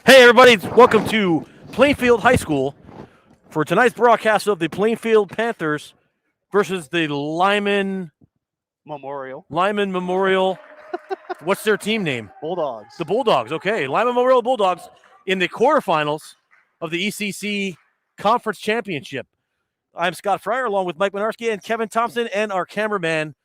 Hey, everybody, welcome to Plainfield High School for tonight's broadcast of the Plainfield Panthers versus the Memorial Lyman Memorial. What's their team name? Bulldogs. The Bulldogs. Okay, Lyman Memorial Bulldogs in the quarterfinals of the ECC Conference Championship. I'm Scott Fryer along with Mike Winarski and Kevin Thompson and our cameraman,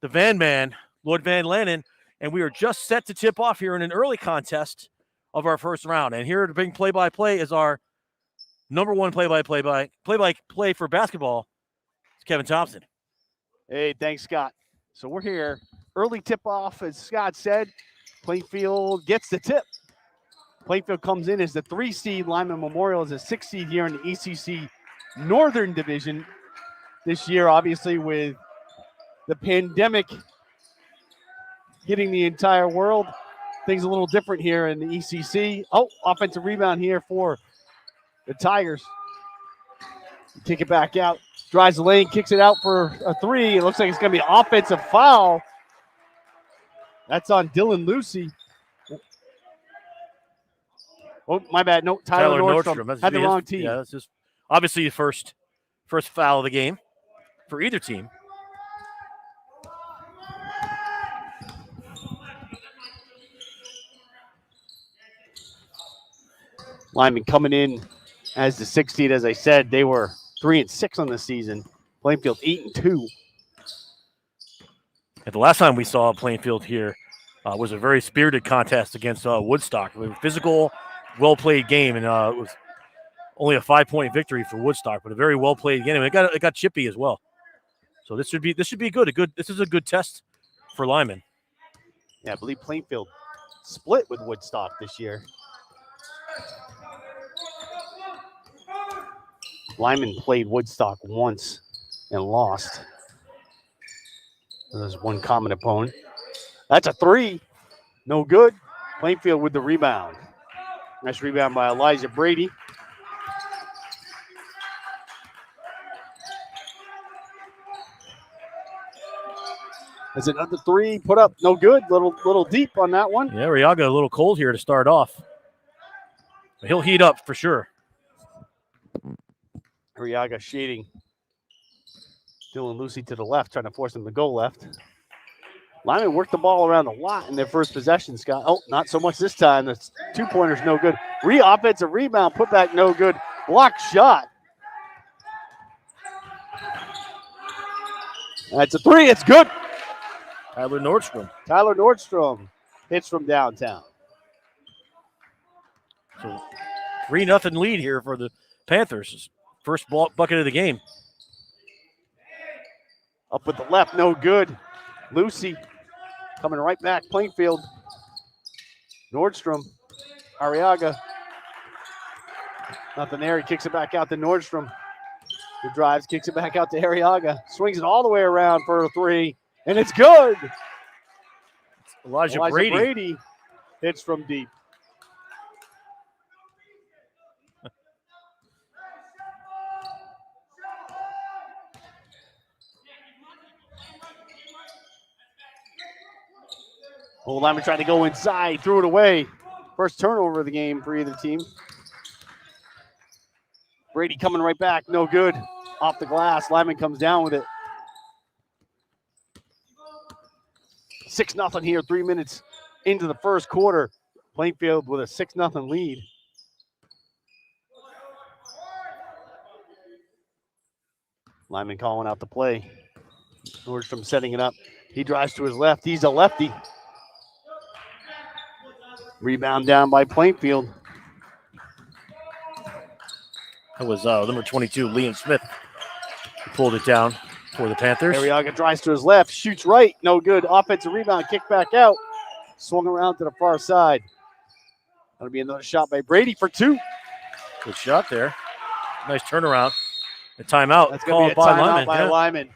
the Van Man, Lord Van Lannon, and we are just set to tip off here in an early contest of our first round. And here to bring play-by-play is our number one play-by-play for basketball. It's Kevin Thompson. Hey, thanks, Scott. So we're here. Early tip-off, as Scott said. Plainfield gets the tip. Plainfield comes in as the 3 seed. Lyman Memorial is a 6 seed here in the ECC Northern Division. This year, obviously, with the pandemic hitting the entire world, things a little different here in the ECC. Oh, offensive rebound here for the Tigers. Kick it back out. Drives the lane, kicks it out for a 3. It looks like it's going to be an offensive foul. That's on Dylan Lucy. Oh, my bad. No, Tyler Nordstrom. Had the wrong team. Yeah, that's just obviously the first foul of the game for either team. Lyman coming in as the 6 seed. As I said, they were 3-6 on the season. Plainfield 8-2. And the last time we saw Plainfield here was a very spirited contest against Woodstock. It was a physical, well-played game, and it was only a 5-point victory for Woodstock, but a very well-played game. And it got chippy as well. So this should be good. This is a good test for Lyman. Yeah, I believe Plainfield split with Woodstock this year. Lyman played Woodstock once and lost. There's one common opponent. That's a 3. No good. Plainfield with the rebound. Nice rebound by Elijah Brady. That's another 3 put up. No good. Little deep on that one. Yeah, Riaga a little cold here to start off. He'll heat up for sure. Riaga shading Dylan Lucy to the left, trying to force him to go left. Lyman worked the ball around a lot in their first possession, Scott. Oh, not so much this time. The 2-pointer's no good. Offensive rebound, put back no good. Block shot. That's a 3. It's good. Tyler Nordstrom hits from downtown. So 3-0 lead here for the Panthers. First bucket of the game. Up with the left, no good. Lucy coming right back. Plainfield. Nordstrom. Arriaga. Nothing there. He kicks it back out to Nordstrom. He drives, kicks it back out to Arriaga. Swings it all the way around for a 3. And it's good. Elijah Brady hits from deep. Oh, Lyman trying to go inside, threw it away. First turnover of the game for either team. Brady coming right back, no good. Off the glass, Lyman comes down with it. 6-0 here, 3 minutes into the first quarter. Plainfield with a 6-0 lead. Lyman calling out the play. Nordstrom setting it up. He drives to his left. He's a lefty. Rebound down by Plainfield. That was number 22, Liam Smith. He pulled it down for the Panthers. Arriaga drives to his left, shoots right, no good. Offensive rebound, kick back out. Swung around to the far side. That'll be another shot by Brady for 2. Good shot there. Nice turnaround. A timeout. That's going to be a timeout by Lyman.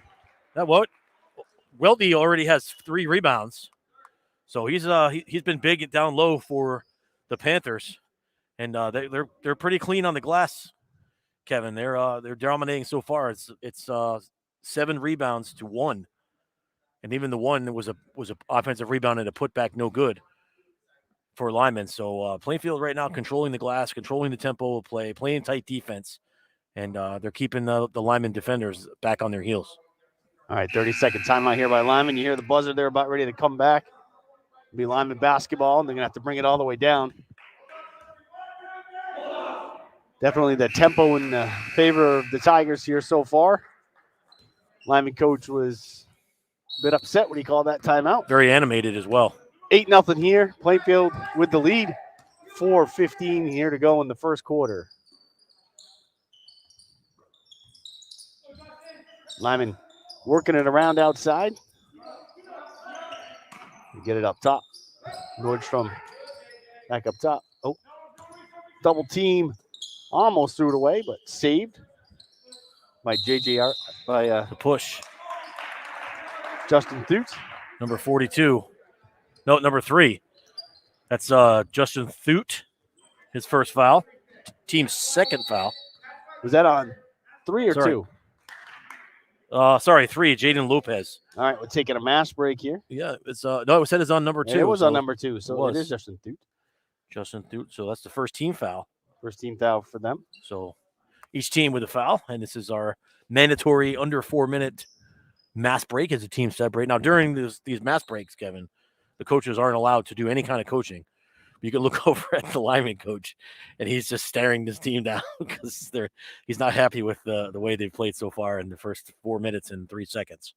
That what? Weldy already has 3 rebounds. So he's been big down low for the Panthers, and they're pretty clean on the glass, Kevin. They're dominating so far. It's 7 rebounds to 1, and even the one was a offensive rebound and a putback, no good. for Lyman. So Plainfield right now controlling the glass, controlling the tempo of play, playing tight defense, and they're keeping the Lyman defenders back on their heels. All right, 30-second timeout here by Lyman. You hear the buzzer there about ready to come back. It'll be Lyman basketball, and they're going to have to bring it all the way down. Definitely the tempo in favor of the Tigers here so far. Lyman coach was a bit upset when he called that timeout. Very animated as well. 8-0 here. Plainfield with the lead. 4:15 here to go in the first quarter. Lyman working it around outside. Get it up top. Nordstrom back up top. Oh, double team. Almost threw it away, but saved by The push. Justin Thute. Number 42. No, number 3. That's Justin Thute, his first foul. Team's second foul. Was that on 3 or Sorry. 2? 3, Jaden Lopez. All right, we're taking a mass break here. Yeah, it's no, it said it's on number 2. Yeah, it was on number 2, so it is Justin Thute. Justin Thute, so that's the first team foul. First team foul for them. So each team with a foul, and this is our mandatory under 4-minute mass break, as the team said. Right now, during these mass breaks, Kevin, the coaches aren't allowed to do any kind of coaching. You can look over at the Lyman coach, and he's just staring this team down because he's not happy with the way they've played so far in the first 4 minutes and 3 seconds.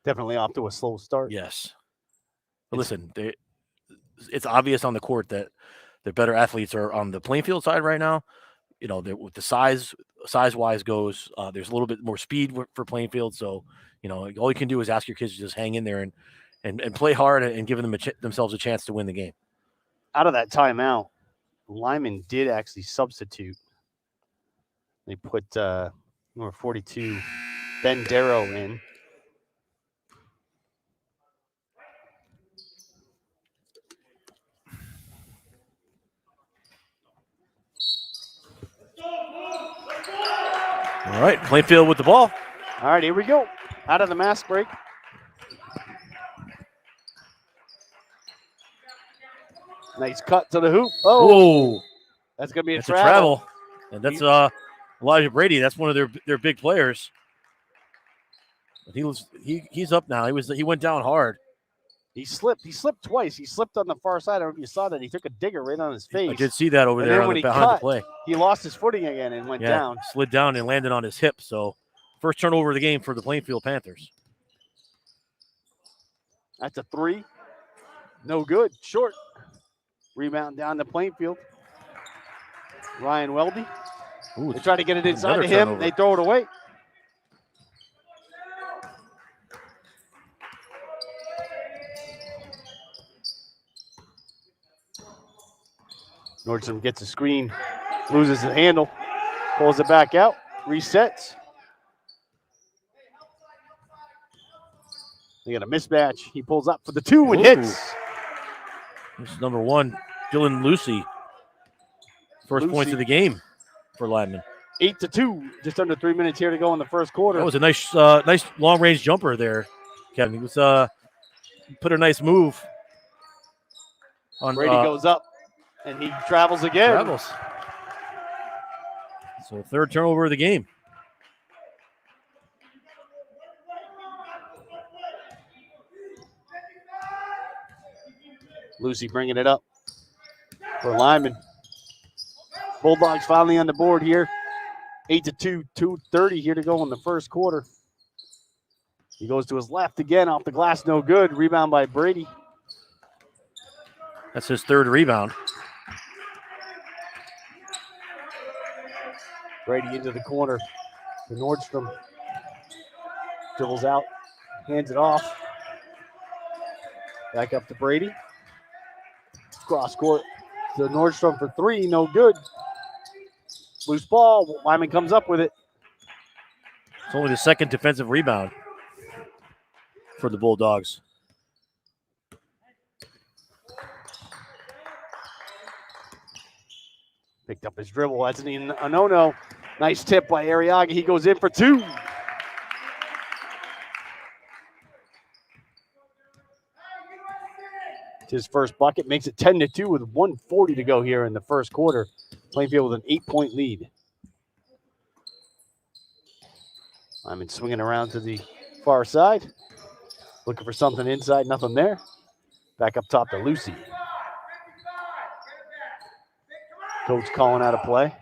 Definitely off to a slow start. Yes. But listen, it's obvious on the court that the better athletes are on the Plainfield side right now. You know, with the size-wise goes, there's a little bit more speed for Plainfield. So, you know, all you can do is ask your kids to just hang in there and play hard and give them themselves a chance to win the game. Out of that timeout, Lyman did actually substitute. They put number 42, Ben Darrow, in. All right, Plainfield with the ball. All right, here we go. Out of the mask break. Nice cut to the hoop. Oh, that's going to be a that's travel. And that's Elijah Brady. That's one of their big players. But he's up now. He went down hard. He slipped. He slipped twice. He slipped on the far side. I don't know if you saw that. He took a digger right on his face. I did see that over there behind the play. He lost his footing again and went down. Slid down and landed on his hip. So first turnover of the game for the Plainfield Panthers. That's a 3. No good. Short. Rebound down to Plainfield. Ryan Weldy. Ooh, they try to get it inside to him. Turnover. They throw it away. Nordstrom gets a screen, loses the handle, pulls it back out, resets. They got a mismatch. He pulls up for the 2 and hits. This is number 1, Dylan Lucy. First points of the game for Lyman. 8-2. Just under 3 minutes here to go in the first quarter. That was a nice long range jumper there, Kevin. He was put a nice move on. Brady goes up and he travels again. So third turnover of the game. Lucy bringing it up for Lyman. Bulldogs finally on the board here. 8-2, 2:30 here to go in the first quarter. He goes to his left again, off the glass, no good. Rebound by Brady. That's his third rebound. Brady into the corner to Nordstrom. Dribbles out, hands it off. Back up to Brady. Cross court to Nordstrom for 3, no good. Loose ball, Lyman comes up with it. It's only the second defensive rebound for the Bulldogs. Picked up his dribble, that's a no-no. Nice tip by Arriaga, he goes in for 2. It's his first bucket, makes it 10-2 with 1:40 to go here in the first quarter. Plainfield with an 8-point lead. Lyman swinging around to the far side. Looking for something inside, nothing there. Back up top to Lucy. Coach calling out a play.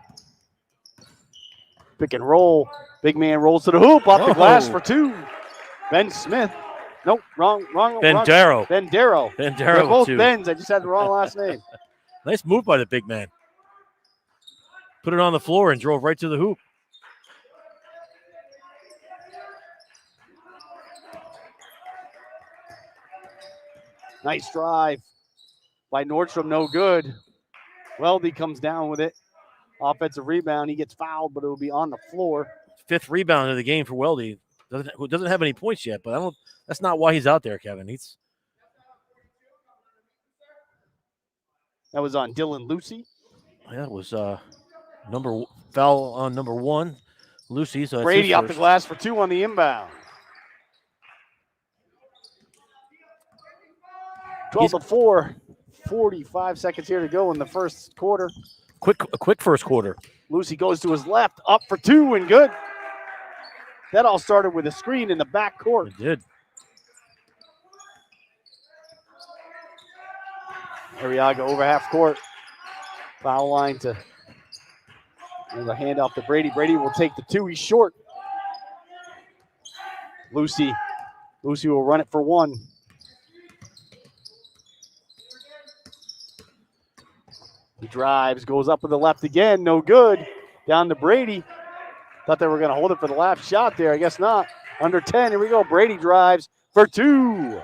Pick and roll. Big man rolls to the hoop, off the glass for two. Ben Smith. Nope, wrong. Bendaro. Bendaro. They're both too. Bens. I just had the wrong last name. Nice move by the big man. Put it on the floor and drove right to the hoop. Nice drive by Nordstrom, no good. Weldy comes down with it. Offensive rebound. He gets fouled, but it will be on the floor. 5th rebound of the game for Weldy. Who doesn't have any points yet, but that's not why he's out there, Kevin. That was on Dylan Lucy. Yeah, it was foul on number 1, Lucy. So that's Brady off the glass for 2 on the inbound. 12-4, 45 seconds here to go in the first quarter. A quick first quarter. Lucy goes to his left, up for 2 and good. That all started with a screen in the back court. It did. Arriaga over half court. Foul line to the handoff to Brady. Brady will take the 2. He's short. Lucy will run it for 1. He drives, goes up with the left again. No good. Down to Brady. Thought they were going to hold it for the last shot there. I guess not. Under 10. Here we go. Brady drives for 2.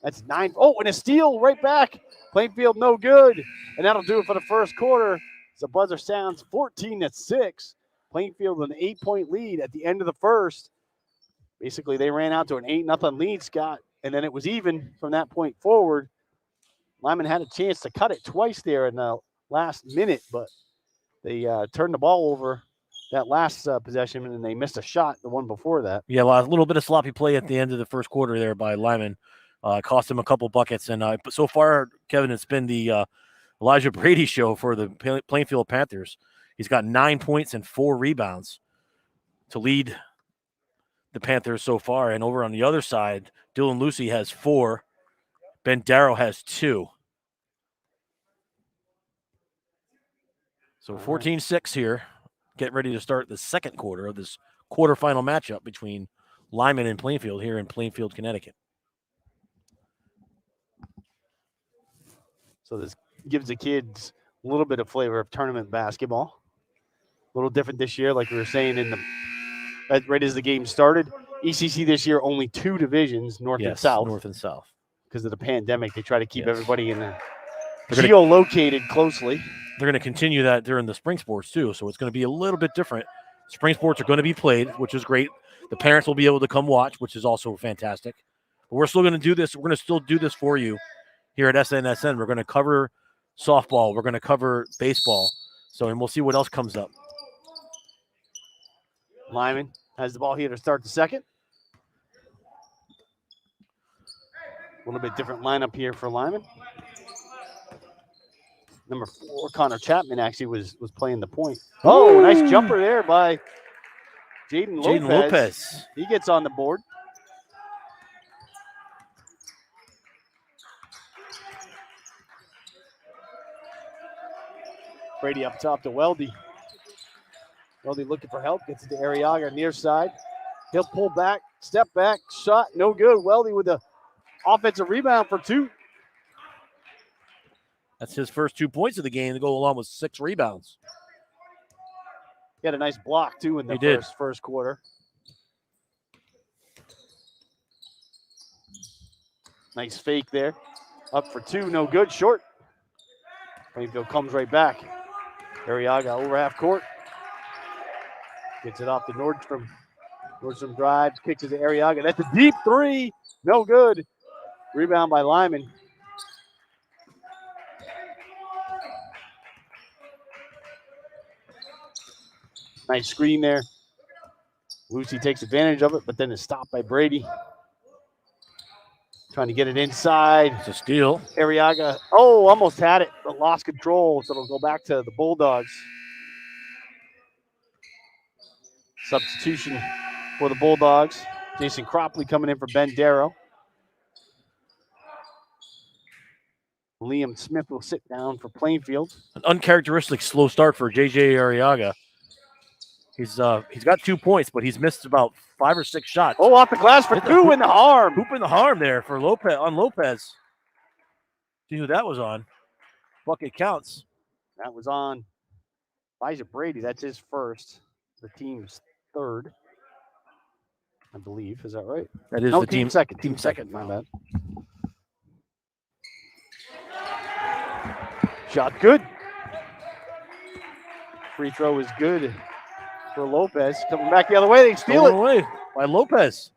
That's 9. Oh, and a steal right back. Plainfield no good. And that'll do it for the first quarter. The buzzer sounds 14-6. Plainfield with an 8-point lead at the end of the first. Basically, they ran out to an 8-0 lead, Scott. And then it was even from that point forward. Lyman had a chance to cut it twice there in the last minute, but they turned the ball over that last possession, and they missed a shot, the one before that. Yeah, a little bit of sloppy play at the end of the first quarter there by Lyman. Cost him a couple buckets. And so far, Kevin, it's been the Elijah Brady show for the Plainfield Panthers. He's got 9 points and 4 rebounds to lead the Panthers so far. And over on the other side, Dylan Lucy has 4. Bendaro has 2. So 14-6 here. Get ready to start the second quarter of this quarterfinal matchup between Lyman and Plainfield here in Plainfield, Connecticut. So this gives the kids a little bit of flavor of tournament basketball. A little different this year, like we were saying right as the game started. ECC this year only 2 divisions, North and South. North and South. Because of the pandemic, they try to keep everybody in the geo-located closely. They're going to continue that during the spring sports too, so it's going to be a little bit different. Spring sports are going to be played, which is great. The parents will be able to come watch, which is also fantastic. But we're still going to do this. We're going to still do this for you here at SNSN. We're going to cover softball. We're going to cover baseball. And we'll see what else comes up. Lyman has the ball here to start the second. A little bit different lineup here for Lyman. Number 4, Connor Chapman, actually was playing the point. Oh, nice jumper there by Jaden Lopez. He gets on the board. Brady up top to Weldy. Weldy looking for help. Gets it to Arriaga near side. He'll pull back, step back, shot, no good. Weldy with the offensive rebound for 2. That's his first 2 points of the game to go along with 6 rebounds. He had a nice block, too, in the first quarter. Nice fake there. Up for 2, no good, short. Plainfield comes right back. Arriaga over half court. Gets it off to Nordstrom. Nordstrom drives, kicks it to Arriaga. That's a deep 3, no good. Rebound by Lyman. Nice screen there. Lucy takes advantage of it, but then is stopped by Brady. Trying to get it inside. It's a steal. Arriaga, almost had it, but lost control, so it'll go back to the Bulldogs. Substitution for the Bulldogs. Jason Cropley coming in for Ben Darrow. Liam Smith will sit down for Plainfield. An uncharacteristic slow start for J.J. Arriaga. He's got 2 points, but he's missed about 5 or 6 shots. Oh, off the glass for two in the arm. Hoop in the arm there for Lopez. See who that was on. Bucket counts. That was on Elijah Brady. That's his first. The team's third, I believe. Is that right? That is no, the team second. Team second. My bad. Shot good. Free throw is good for Lopez. Coming back the other way. They steal it. Away by Lopez.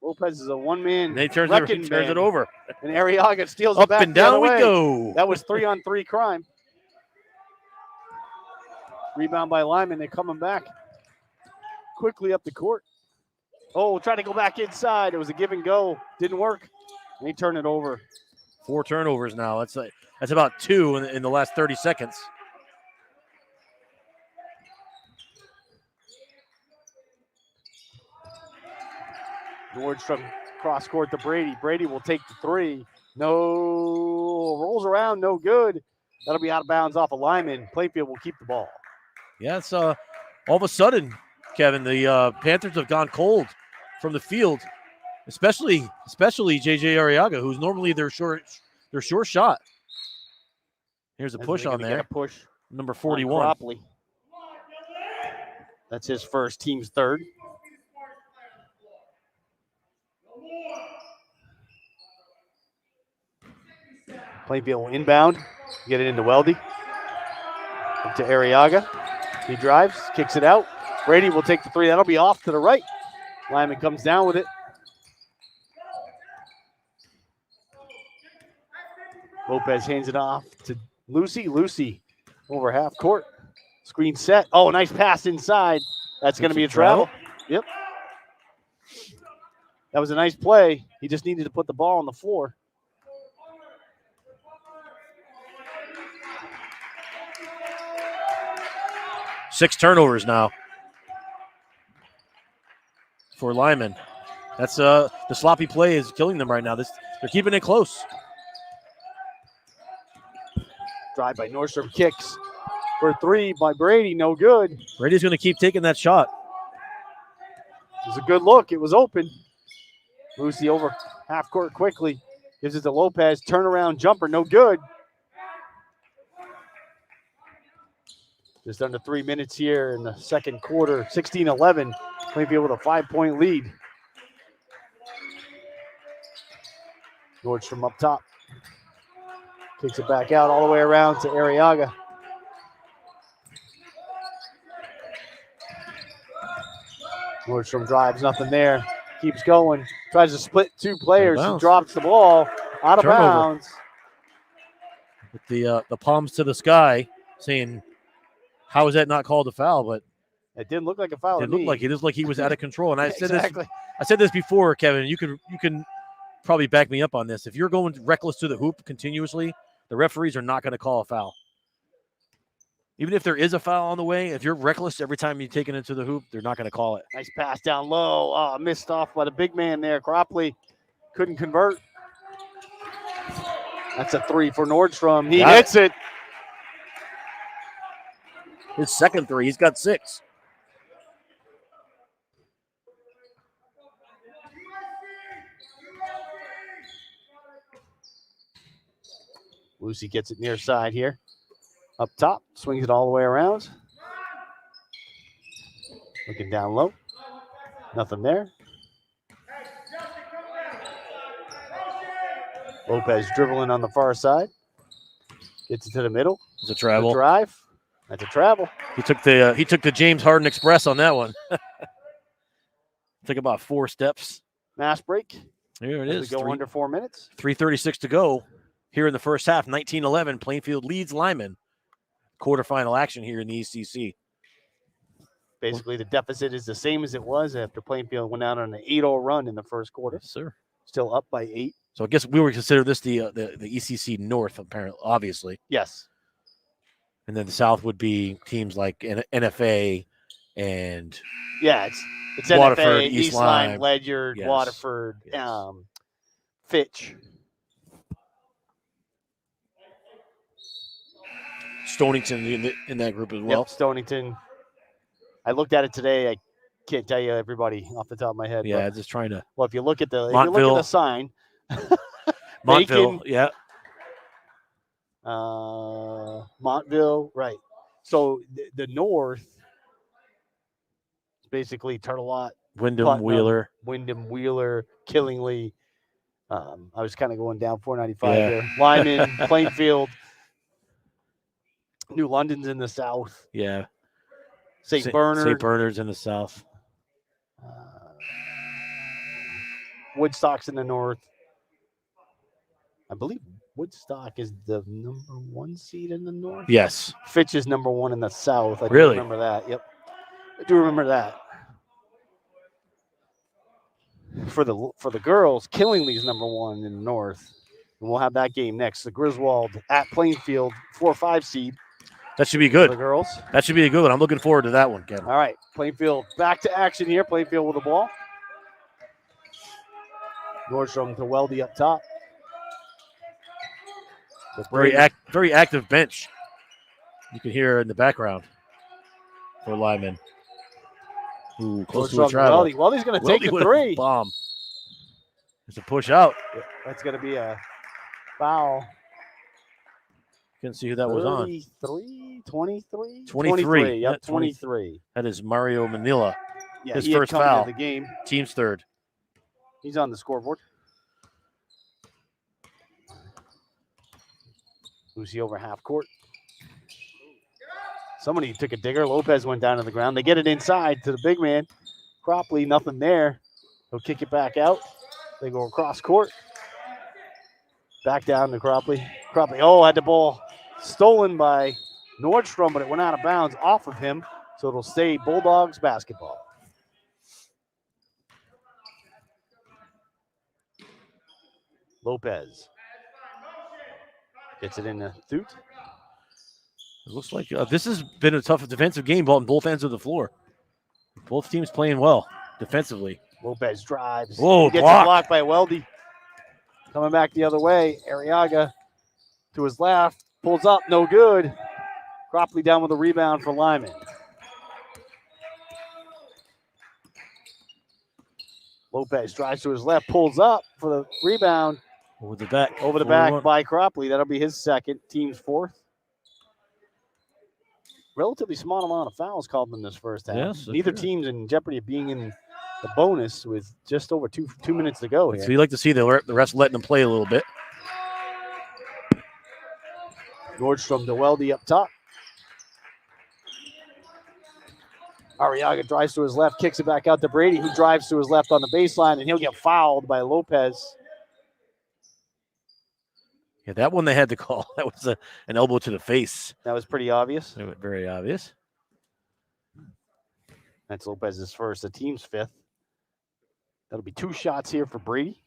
Lopez is a one-man. And he turns it over. And Arriaga steals it Up back and down we way. go. That was 3-on-3 crime. Rebound by Lyman. They're coming back quickly up the court. Oh, trying to go back inside. It was a give and go. Didn't work. And they turn it over. 4 turnovers now. That's about 2 in the last 30 seconds. Nordstrom cross court to Brady. Brady will take the 3. No, rolls around, no good. That'll be out of bounds off of Lyman. Plainfield will keep the ball. Yeah, it's all of a sudden, Kevin, the Panthers have gone cold from the field, especially J.J. Arriaga, who's normally their short shot. Here's a push on there. Push. Number 41. That's his first, team's third. Plainfield will inbound, get it into Weldy. Up to Arriaga. He drives, kicks it out. Brady will take the 3. That'll be off to the right. Lyman comes down with it. Lopez hands it off to Lucy. Lucy over half court. Screen set. Oh, nice pass inside. That's going to be a travel. Yep. That was a nice play. He just needed to put the ball on the floor. Six turnovers now for Lyman. That's the sloppy play is killing them right now. They're keeping it close. Drive by Nordstrom, kicks for 3 by Brady, no good. Brady's going to keep taking that shot. It was a good look. It was open. Lucy over half court quickly. Gives it to Lopez. Turnaround jumper, no good. Just under 3 minutes here in the second quarter. 16-11. Plainfield with a 5-point lead. Nordstrom up top. Kicks it back out all the way around to Arriaga. Nordstrom drives, nothing there. Keeps going. Tries to split 2 players. He drops the ball out of bounds. With the palms to the sky, saying, "How is that not called a foul?" But it didn't look like a foul. It looked like it is like he was out of control. And I said exactly. I said this before, Kevin. You can probably back me up on this. If you're going reckless to the hoop continuously, the referees are not going to call a foul. Even if there is a foul on the way, if you're reckless every time you take it into the hoop, they're not going to call it. Nice pass down low. Oh, missed off by the big man there. Cropley couldn't convert. That's a 3 for Nordstrom. He hits it. His second 3. He's got 6. Lucy gets it near side here. Up top, swings it all the way around. Looking down low. Nothing there. Lopez dribbling on the far side. Gets it to the middle. It's a travel. Drive. That's a travel. He took the James Harden Express on that one. Took about 4 steps. Mass break. Here it is. Go under 4 minutes. 3:36 to go here in the first half. 19-11. Plainfield leads Lyman. Quarterfinal action here in the ECC. Basically, the deficit is the same as it was after Plainfield went out on an 8-0 run in the first quarter. Yes, sir. Still up by 8. So I guess we would consider this the ECC North, apparently, obviously. Yes. And then the South would be teams like NFA and Yeah, it's Waterford, NFA, East East Lyme, Lyme. Ledyard, Yes. Waterford, Yes. Fitch. Stonington in that group as well. Yep, Stonington. I looked at it today. I can't tell you everybody off the top of my head. Yeah, but, just trying to. well, if you look at the Montville. sign, Montville, Bacon, yeah. Montville, right. So the North is basically Turtle Lot, Wyndham, Putnam, Wheeler. Wyndham, Wheeler, Killingly. I was kind of going down 495 Yeah. there. Lyman, Plainfield. New London's in the south. Yeah. St. Bernard. St. Bernard's in the south. Woodstock's in the north. I believe Woodstock is the number 1 seed in the north. Yes. Fitch is number 1 in the south. I do Really? remember that. Yep. I do remember that. For the girls, Killingly's number 1 in the north. And we'll have that game next. The Griswold at Plainfield, 4-5 seed. That should be For the good. girls. That should be a good one. I'm looking forward to that one, Kevin. All right. Plainfield back to action here. Plainfield with the ball. Nordstrom to Weldy up top. Very active bench. You can hear in the background for Lyman. Ooh, close to a travel. Weldy's going to take the 3. Bomb. It's a push out. That's going to be a foul. Couldn't see who that was on. 23? 23. Yep, 23. That is Mario Manila. Yeah, his he had first come foul. into the game. Team's third. He's on the scoreboard. Lucy over half court. Somebody took a digger. Lopez went down to the ground. They get it inside to the big man. Cropley, nothing there. He'll kick it back out. They go across court. Back down to Cropley. Had the ball stolen by Nordstrom, but it went out of bounds off of him. So it'll stay Bulldogs basketball. Lopez gets it in the Thoot. It looks like this has been a tough defensive game on both ends of the floor. Both teams playing well defensively. Lopez drives. Whoa, gets blocked by Weldy. Coming back the other way. Arriaga to his left. Pulls up. No good. Cropley down with a rebound for Lyman. Lopez drives to his left. Pulls up for the rebound. Over the back. Over the back by Cropley. That'll be his second. Team's fourth. Relatively small amount of fouls called in this first half. Yes, neither team's in jeopardy of being in the bonus with just over two minutes to go here. So you like to see the rest letting them play a little bit. Nordstrom to Weldy up top. Arriaga drives to his left, kicks it back out to Brady, who drives to his left on the baseline, and he'll get fouled by Lopez. Yeah, that one they had to call. That was an elbow to the face. That was pretty obvious. Very obvious. That's Lopez's first, the team's fifth. That'll be 2 shots here for Brady.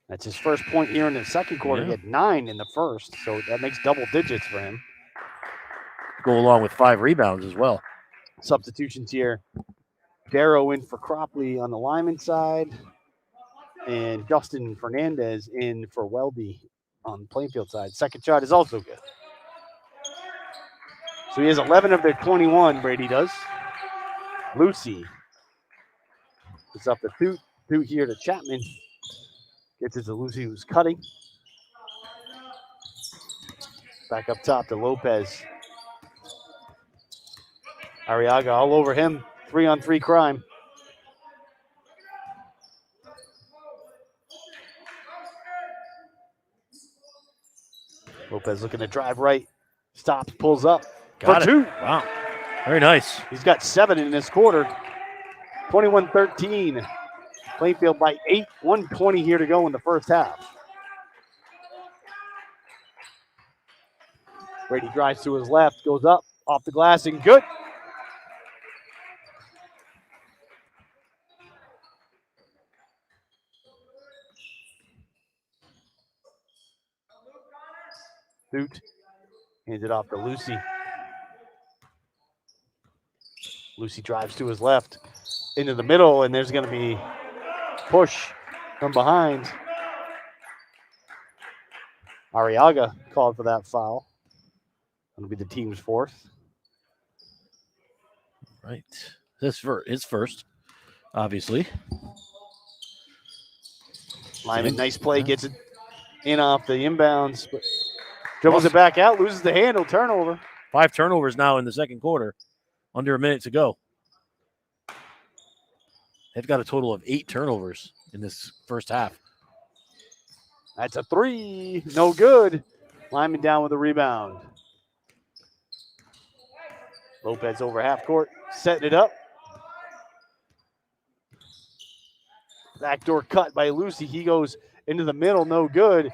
That's his first point here in the second quarter. He had 9 in the first, so that makes double digits for him. Go along with 5 rebounds as well. Substitutions here. Darrow in for Cropley on the Lyman side, and Justin Fernandez in for Welby on the Plainfield side. Second shot is also good. So he has 11 of their 21, Brady does. Lucy is up to Thoot here to Chapman. Gets it to Lucy, who's cutting. Back up top to Lopez. Arriaga all over him. 3-on-3 crime. Lopez looking to drive right. Stops, pulls up. Got for it. 2. Wow. Very nice. He's got 7 in this quarter. 21-13. Plainfield by 8. 1:20 here to go in the first half. Brady drives to his left, goes up, off the glass, and good. Boot. Hands it off to Lucy. Lucy drives to his left into the middle, and there's going to be push from behind. Arriaga called for that foul. That'll be the team's fourth. Right. This his first, obviously. Lyman, nice play, gets it in off the inbounds, but dribbles it back out, loses the handle, turnover. 5 turnovers now in the second quarter, under a minute to go. They've got a total of 8 turnovers in this first half. That's a 3, no good. Lyman down with a rebound. Lopez over half court, setting it up. Backdoor cut by Lucy. He goes into the middle, no good.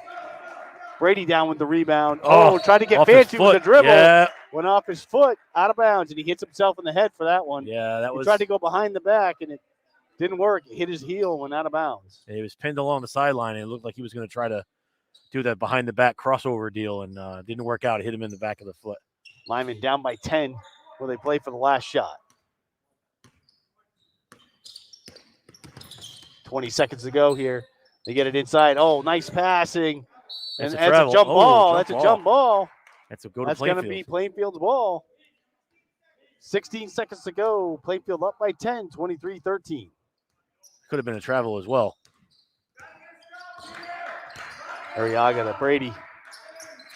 Brady down with the rebound. Oh, tried to get fancy with the dribble. Yeah. Went off his foot, out of bounds, and he hits himself in the head for that one. Yeah, He tried to go behind the back, and it didn't work. It hit his heel, went out of bounds. He was pinned along the sideline, and it looked like he was going to try to do that behind the back crossover deal, and didn't work out. It hit him in the back of the foot. Lyman down by 10, where they play for the last shot. 20 seconds to go here. They get it inside. Oh, nice passing. And that's a jump ball. That's a jump ball. That's a go to That's Plainfield. going to be Plainfield's ball. 16 seconds to go. Plainfield up by 10, 23-13. Could have been a travel as well. Arriaga to Brady.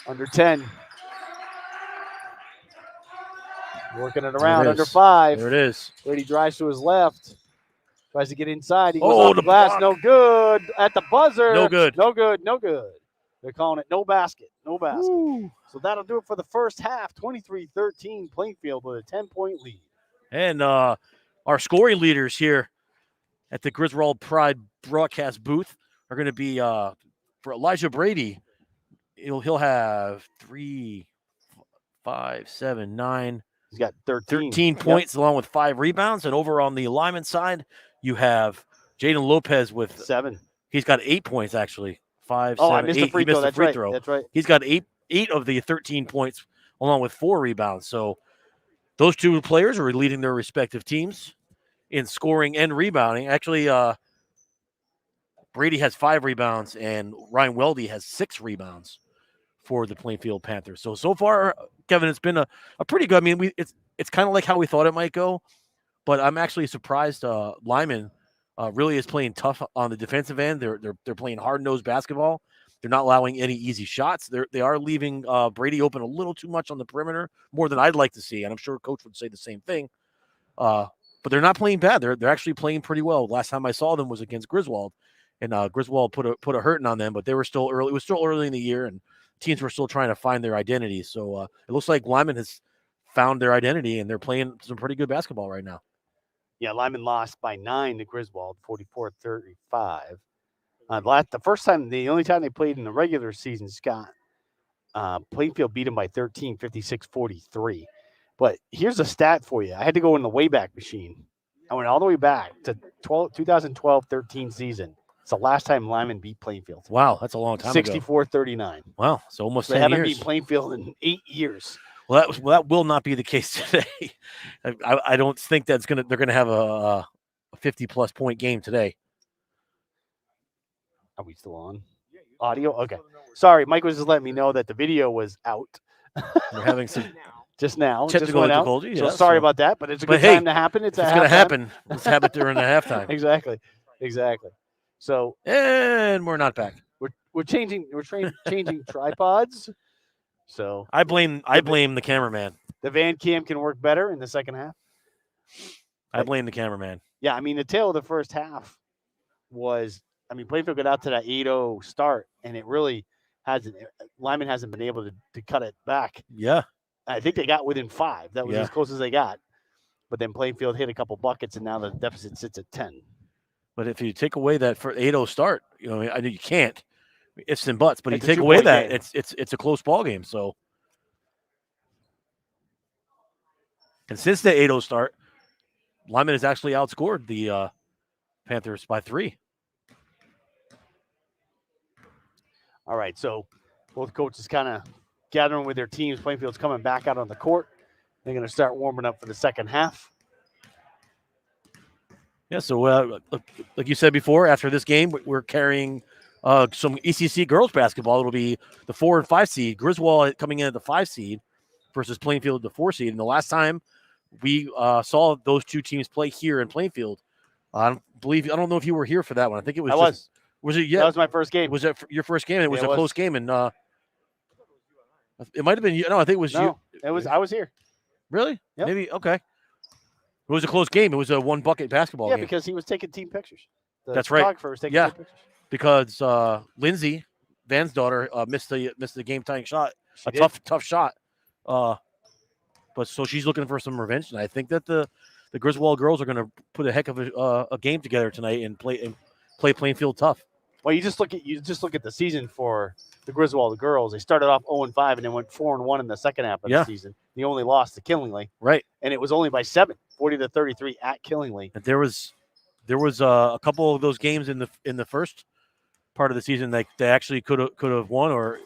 Under 10. Working it around under 5. There it is. Brady drives to his left. Tries to get inside. He goes off the glass. No good. At the buzzer. No good. No good. No good. They're calling it no basket. No basket. Woo. So that'll do it for the first half. 23-13. Plainfield with a 10-point lead. And our scoring leaders here at the Griswold Pride broadcast booth are going to be for Elijah Brady. He'll have 3, 5, 7, 9. He's got 13 points along with 5 rebounds. And over on the Lyman side, you have Jaden Lopez with 7. He's got 8 points actually. 5, oh, 7, I missed 8. the free He missed throw. the That's free right. throw. That's right. He's got 8 of the 13 points along with 4 rebounds. So those 2 players are leading their respective teams in scoring and rebounding. Actually, Brady has 5 rebounds and Ryan Weldy has 6 rebounds for the Plainfield Panthers. So far, Kevin, it's been a pretty good. I mean, it's kind of like how we thought it might go, but I'm actually surprised. Lyman really is playing tough on the defensive end. They're playing hard-nosed basketball. They're not allowing any easy shots. They are leaving Brady open a little too much on the perimeter, more than I'd like to see, and I'm sure Coach would say the same thing. But they're not playing bad. They're actually playing pretty well. Last time I saw them was against Griswold, and Griswold put a hurting on them, but they were still early. It was still early in the year, and teams were still trying to find their identity. So it looks like Lyman has found their identity, and they're playing some pretty good basketball right now. Yeah, Lyman lost by 9 to Griswold, 44-35. The only time they played in the regular season, Scott, Plainfield beat them by 13, 56-43. But here's a stat for you. I had to go in the Wayback Machine. I went all the way back to 2012-13 season. It's the last time Lyman beat Plainfield. Wow, that's a long time ago. 64-39. Wow, so almost 10 years. They haven't beat Plainfield in 8 years. Well, that will not be the case today. I don't think they're gonna have a 50-plus point game today. Are we still on? Audio? Okay. Sorry, Mike was just letting me know that the video was out. We're having some just now. Technical difficulty. So sorry about that, but it's a good time to happen. It's going to happen. Let's have it during the halftime. Exactly. So and we're not back. We're changing tripods. So I blame the cameraman. The Van Cam can work better in the second half. I blame the cameraman. Yeah, I mean the tail of the first half was. I mean, Plainfield got out to that 8-0 start, and it really hasn't. Lyman hasn't been able to cut it back. Yeah, I think they got within 5. That was as close as they got. But then Plainfield hit a couple buckets, and now the deficit sits at 10. But if you take away that for 8-0 start, I know you can't. Ifs and buts, but It's you take away that game. It's a close ball game. So, and since the 8-0 start, Lyman has actually outscored the Panthers by 3. All right, so both coaches kind of gathering with their teams. Plainfield's coming back out on the court. They're going to start warming up for the second half. Yeah, so like you said before, after this game, we're carrying some ECC girls basketball. It'll be the 4 and 5 seed. Griswold coming in at the 5 seed versus Plainfield, the 4 seed. And the last time we saw those two teams play here in Plainfield, I don't know if you were here for that one. I think it was. Was it? Yeah, that was my first game. Was it your first game? It was a close game, and it might have been. No, I think it was you. It was. I was here. Really? Yep. Maybe. Okay. It was a close game. It was a 1-bucket basketball game. Yeah, because he was taking team pictures. That's right. Photographer was taking team pictures. Because Lindsay, Van's daughter, missed the game-tying shot. Tough shot. But so she's looking for some revenge, and I think that the Griswold girls are going to put a heck of a game together tonight and play Plainfield tough. Well, you just look at the season for the Griswold girls. They started off 0-5 and then went 4-1 in the second half of the season. They only lost to Killingly, right? And it was only by 7, 40-33 at Killingly. And there was a couple of those games in the first part of the season that they actually could have won. Or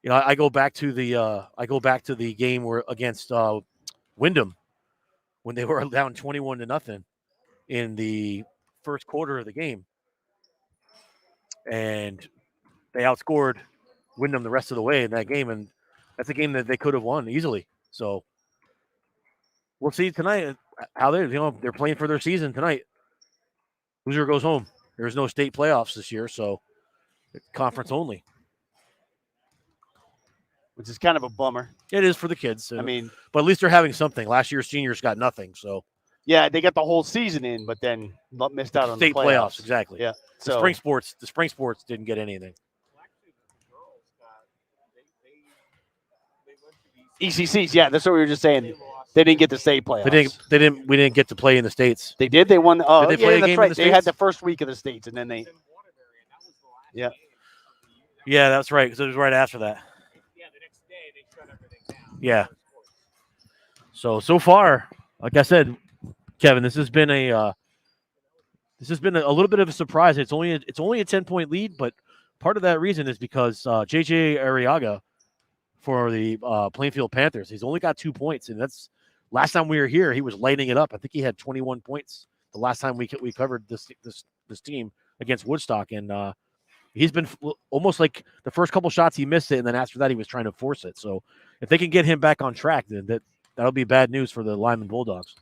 I go back to the game where against Wyndham when they were down 21-0 in the first quarter of the game. And they outscored Wyndham the rest of the way in that game, and that's a game that they could have won easily. So we'll see tonight how they're playing for their season tonight. Loser goes home. There's no state playoffs this year, so it's conference only, which is kind of a bummer. It is for the kids. I mean, but at least they're having something. Last year's seniors got nothing, so. Yeah, they got the whole season in, but then missed out on state the playoffs. Exactly. Yeah. So the spring sports didn't get anything. ECCs, yeah, that's what we were just saying. They didn't get the state playoffs. We didn't get to play in the States. They did. They won. Oh, did they play a that's game right. in the They States? had the first week of the States, and then they. Yeah. Yeah, that's right. Because it was right after that. Yeah, the next day they shut everything down. Yeah. So far, like I said, Kevin, this has been a little bit of a surprise. It's only a 10-point lead, but part of that reason is because JJ Arriaga for the Plainfield Panthers, he's only got 2 points, and that's last time we were here, he was lighting it up. I think he had 21 points the last time we covered this team against Woodstock, and he's been almost like the first couple shots he missed it, and then after that he was trying to force it. So if they can get him back on track, then that'll be bad news for the Lyman Bulldogs.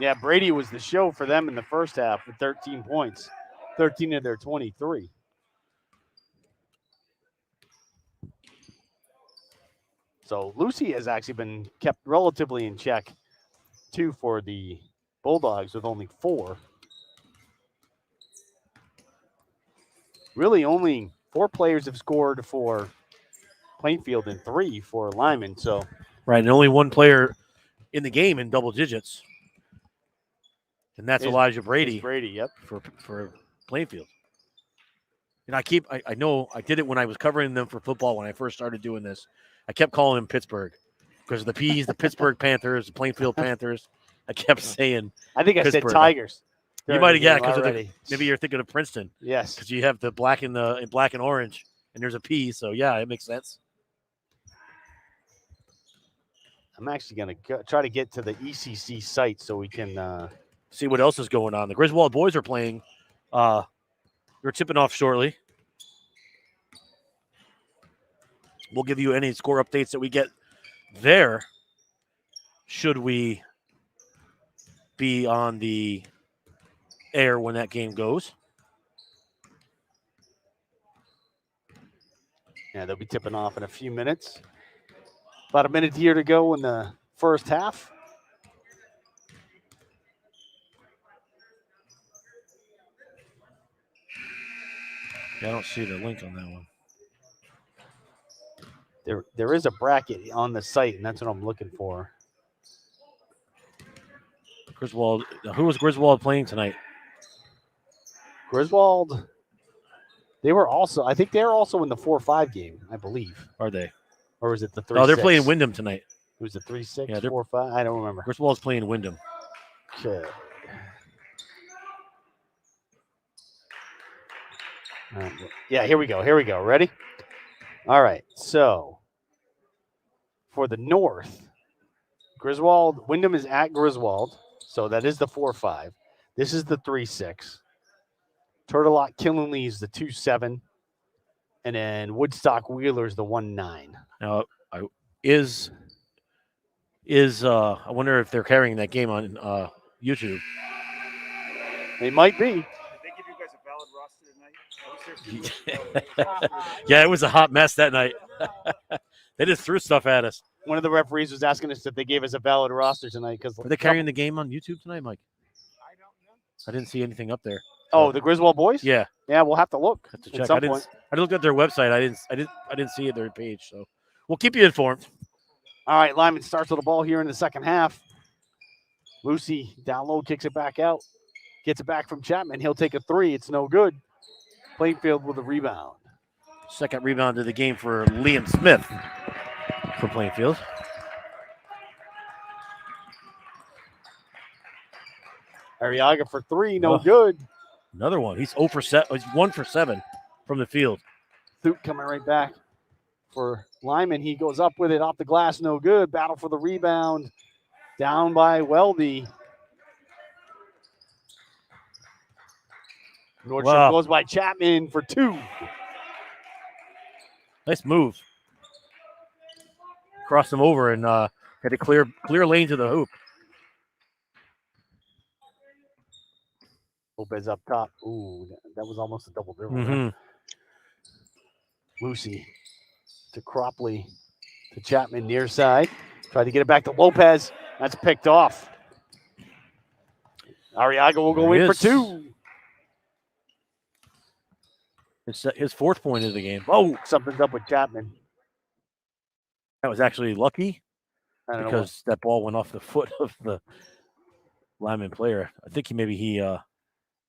Yeah, Brady was the show for them in the first half with 13 points, 13 of their 23. So Lucy has actually been kept relatively in check, too, for the Bulldogs with only 4. Really only 4 players have scored for Plainfield and 3 for Lyman. So right, and only 1 player in the game in double digits. And that's Elijah Brady. Brady, yep. For Plainfield. And I know I did it when I was covering them for football when I first started doing this. I kept calling them Pittsburgh because of the P's, the Pittsburgh Panthers, the Plainfield Panthers. I kept saying I think I said Tigers. You might have, because maybe you're thinking of Princeton. Yes. Because you have the black and orange, and there's a P, so yeah, it makes sense. I'm actually going to try to get to the ECC site so we can see what else is going on. The Griswold boys are playing. They're tipping off shortly. We'll give you any score updates that we get there. Should we be on the air when that game goes? Yeah, they'll be tipping off in a few minutes. About a minute here to go in the first half. Yeah, I don't see the link on that one. There is a bracket on the site, and that's what I'm looking for. Griswold. Who was Griswold playing tonight? Griswold. I think they're also in the 4-5 game, I believe. Are they? Or was it the 3-6? No, they're playing Wyndham tonight. It was the 3-6, yeah, 4-5? I don't remember. Griswold's playing Wyndham. Okay. Yeah, here we go. Ready? All right, so for the North, Wyndham is at Griswold, so that is the 4-5. This is the 3-6. Turtelot Killenly is the 2-7, and then Woodstock Wheeler is the 1-9. Now, I wonder if they're carrying that game on YouTube. They might be. Did they give you guys a valid roster tonight? Yeah, it was a hot mess that night. They just threw stuff at us. One of the referees was asking us if they gave us a valid roster tonight because Are they carrying the game on YouTube tonight, Mike? I don't know. I didn't see anything up there. Oh, the Griswold boys? Yeah, Yeah, we'll have to look have to at check. some point. I looked at their website. I didn't see it their page. So we'll keep you informed. All right, Lyman starts with the ball here in the second half. Lucy down low, kicks it back out. Gets it back from Chapman. He'll take a three. It's no good. Plainfield with a rebound. Second rebound of the game for Liam Smith for Plainfield. Arriaga for three, no Oh. good. Another one. He's 0 for 7. He's 1 for 7 from the field. Thuke coming right back for Lyman. He goes up with it off the glass, no good. Battle for the rebound. Down by Weldy. Nordstrom Wow. goes by Chapman for two. Nice move. Crossed him over and had a clear lane to the hoop. Lopez up top. Ooh, that was almost a double dribble. Mm-hmm. Lucy to Cropley to Chapman near side. Tried to get it back to Lopez. That's picked off. Arriaga will go There he in for is. two. It's his fourth point of the game. Oh, Something's up with Chapman. that was actually lucky I don't know. because that ball went off the foot of the Lyman player. I think he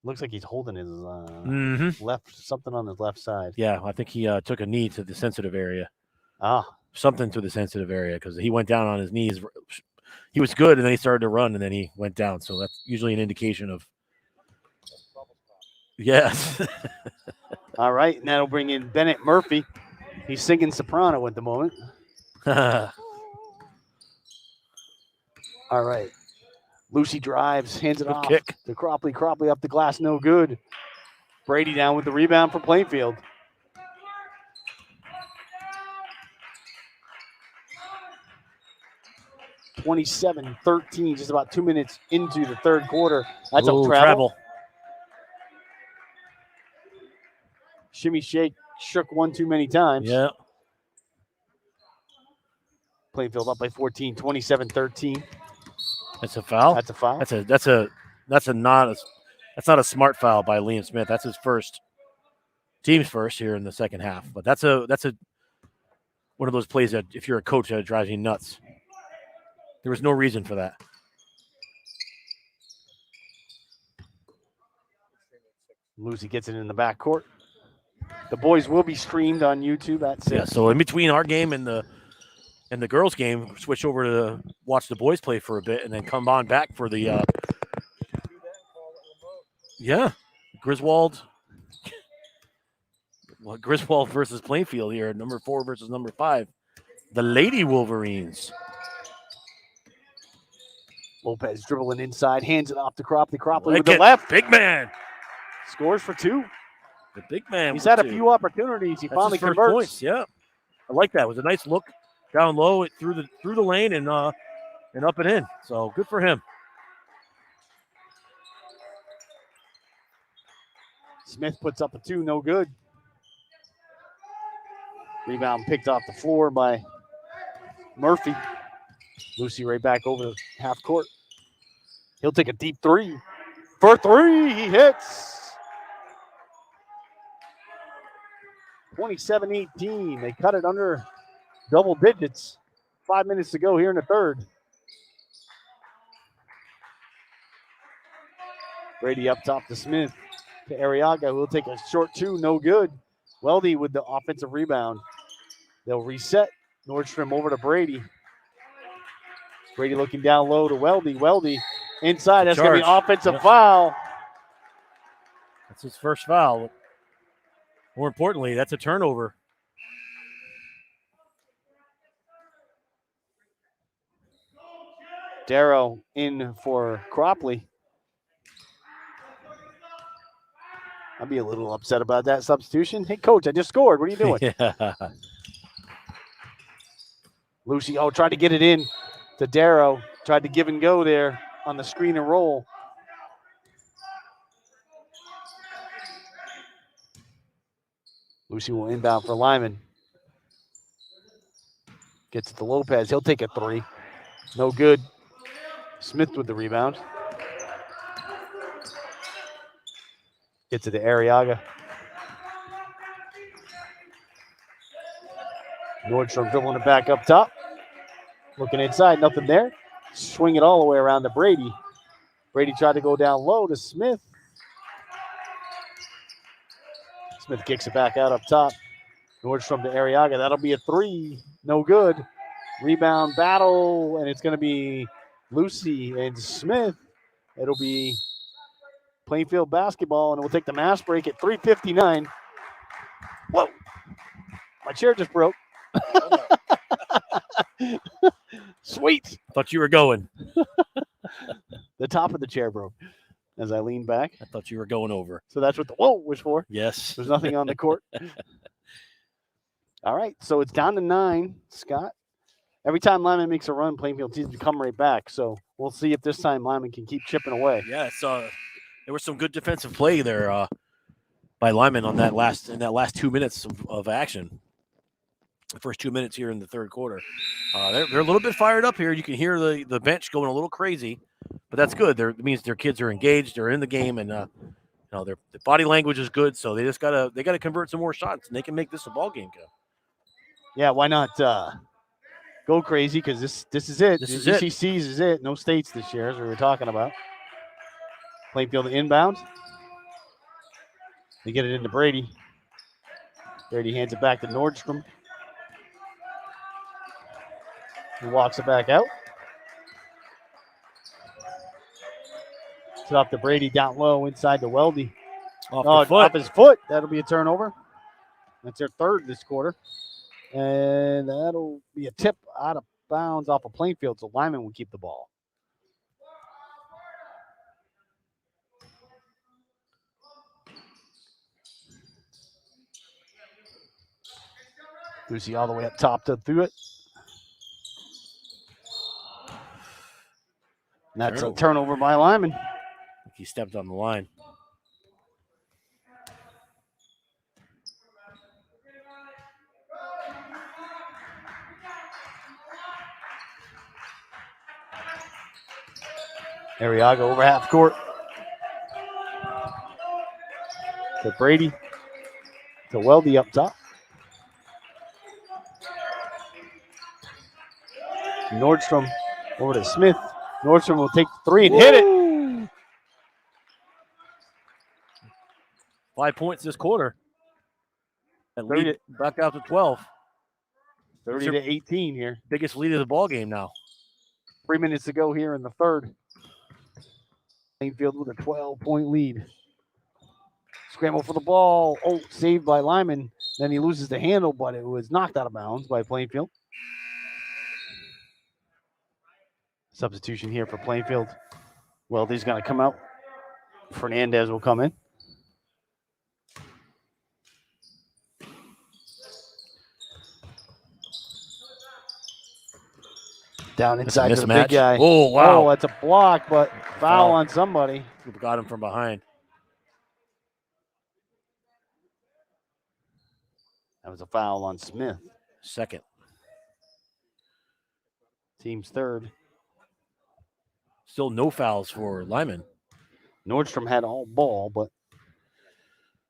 Looks like he's holding his mm-hmm. something on his left side. Yeah, I think he took a knee to the sensitive area. Something To the sensitive area because he went down on his knees. He was good, and then he started to run, and then he went down. So that's usually an indication of. Yes. All right, and that'll bring in Bennett Murphy. He's singing soprano at the moment. All right. Lucy drives, hands it Good off kick. to Cropley. Cropley up the glass, no good. Brady down with the rebound for Plainfield. (27-13), just about 2 minutes into the third quarter. That's Ooh, a travel. Shimmy shake, shook one too many times. Yeah. Plainfield up by 14, 27-13. That's a foul. That's a foul. That's not a smart foul by Liam Smith. That's his first, team's first here in the second half. But that's a one of those plays that if you're a coach that drives you nuts. There was no reason for that. Lucy gets it in the backcourt. The boys will be streamed on YouTube at 6. Yeah. So in between our game and the girls' game, switch over to watch the boys play for a bit, and then come on back for the. Yeah, Griswold. Well, Griswold versus Plainfield here, number 4 versus number 5. The Lady Wolverines. Lopez dribbling inside, hands it off to Cropley. Cropley Like with the it. left. Big man. Scores for 2. The big man. He's with had a 2. few opportunities. He That's finally his first converts. points. Yeah, I like that. It was a nice look down low, it through the lane and up and in. So good for him. Smith puts up a 2, no good. Rebound picked off the floor by Murphy. Lucy right back over the half court. He'll take a deep 3. For 3, he hits. 27-18. They cut it under double digits. 5 minutes to go here in the third. Brady up top to Smith. To Arriaga, who will take a short 2, no good. Weldy with the offensive rebound. They'll reset. Nordstrom over to Brady. Brady looking down low to Weldy. Weldy inside. That's going to be an offensive foul. That's his first foul. More importantly, that's a turnover. Darrow in for Cropley. I'd be a little upset about that substitution. Hey, coach, I just scored. What are you doing? Yeah. Lucy, tried to get it in to Darrow. Tried to give and go there on the screen and roll. Lucy will inbound for Lyman. Gets it to Lopez. He'll take a three. No good. Smith with the rebound. Gets it to Arriaga. Nordstrom dribbling it back up top. Looking inside, nothing there. Swing it all the way around to Brady. Brady tried to go down low to Smith. Smith kicks it back out up top. Nordstrom to Arriaga. That'll be a three. No good. Rebound battle, and it's going to be Lucy and Smith. It'll be Plainfield basketball, and we'll take the mass break at 3:59. Whoa. My chair just broke. Sweet. Thought you were going. The top of the chair broke as I leaned back. I thought you were going over. So that's what the whoa was for. Yes. There's nothing on the court. All right, so it's down to 9, Scott. Every time Lyman makes a run, Plainfield seems to come right back. So we'll see if this time Lyman can keep chipping away. Yeah, there was some good defensive play there by Lyman on that last 2 minutes of action. The first 2 minutes here in the third quarter. They're a little bit fired up here. You can hear the bench going a little crazy, but that's good. It means their kids are engaged. They're in the game, and their body language is good. So they gotta convert some more shots, and they can make this a ball game. Yeah, why not go crazy? Because this is it. This is ECC's is it. No states this year, as we were talking about. Plainfield inbound. They get it into Brady. Brady hands it back to Nordstrom. He walks it back out. It's off to Brady down low inside to Weldy. Off his foot. That'll be a turnover. That's their third this quarter. And that'll be a tip out of bounds off of Plainfield, so Lyman will keep the ball. Lucy all the way up top to through it. And that's a turnover by Lyman. He stepped on the line. Arriaga over half court. To Brady. To Weldy up top. Nordstrom over to Smith. Nordstrom will take the three and hit it. 5 points this quarter. And lead back out to 12. 30 to 18 here. Biggest lead of the ball game now. 3 minutes to go here in the third. Plainfield with a 12-point lead. Scramble for the ball. Oh, saved by Lyman. Then he loses the handle, but it was knocked out of bounds by Plainfield. Substitution here for Plainfield. Weldy's going to come out. Fernandez will come in. Down inside to the big guy. Oh, wow. Oh, that's a block, but foul on somebody. Got him from behind. That was a foul on Smith. Second. Team's third. Still no fouls for Lyman. Nordstrom had all ball, but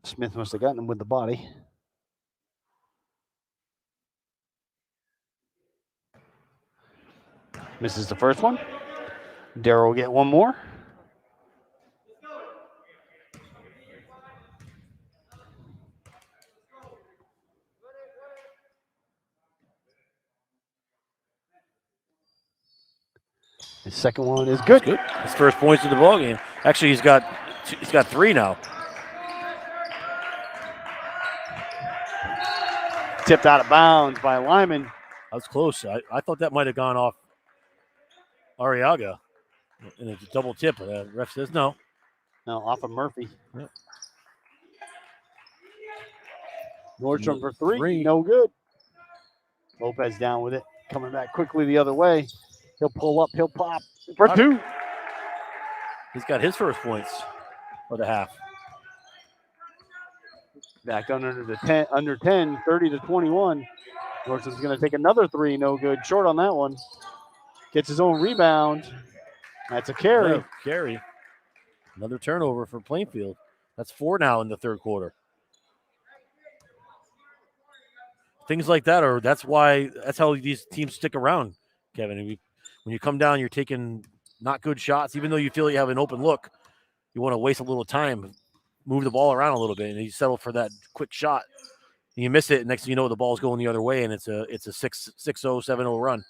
Smith must have gotten him with the body. Misses the first one. Darrow will get one more. His second one is good. Good. His first points of the ball game. Actually, he's got 3 now. Tipped out of bounds by Lyman. That was close. I thought that might have gone off Arriaga. And it's a double tip. Ref says no. No, off of Murphy. Yep. Nordstrom for three. No good. Lopez down with it. Coming back quickly the other way. He'll pull up. He'll pop for two. He's got his first points for the half. Back under 10, 30 to 21. Nordstrom's going to take another three. No good. Short on that one. Gets his own rebound. That's a carry. Yeah, carry. Another turnover for Plainfield. That's 4 now in the third quarter. Things like that that's how these teams stick around, Kevin. When you come down, you're taking not good shots, even though you feel you have an open look. You want to waste a little time, move the ball around a little bit, and you settle for that quick shot. And you miss it, and next thing you know, the ball's going the other way, and it's a 6-0, 7-0 run.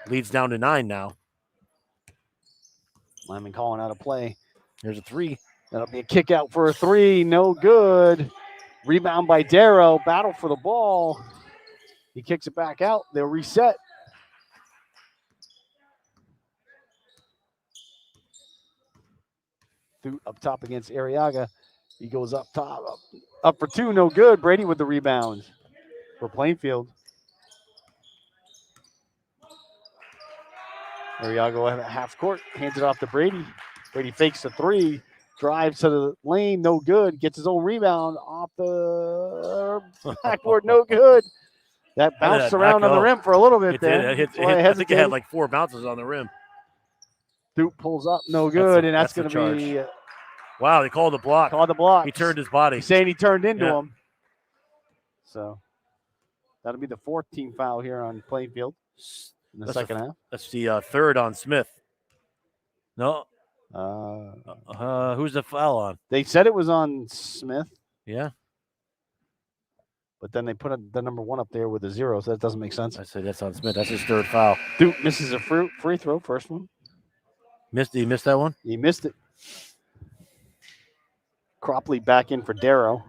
Leads down to 9 now. Lyman calling out a play. There's a 3. That'll be a kick out for a 3. No good. Rebound by Darrow. Battle for the ball. He kicks it back out. They'll reset. Up top against Arriaga. He goes up top. Up for 2. No good. Brady with the rebound for Plainfield. Arriaga at half court. Hands it off to Brady. Brady fakes the 3. Drives to the lane, no good. Gets his own rebound off the backboard, no good. That bounced around on the rim for a little bit there. I think it had like 4 bounces on the rim. Duke pulls up, no good, and that's going to be. Wow, they called the block. Called the block. He turned his body. He's saying he turned into him. So that'll be the 4th team foul here on Plainfield in the second half. That's the third on Smith. No. Who's the foul on? They said it was on Smith. Yeah. But then they put the number 1 up there with a 0, so that doesn't make sense. I said that's on Smith. That's his third foul. Duke misses a free throw, first one. He missed that one? He missed it. Cropley back in for Darrow.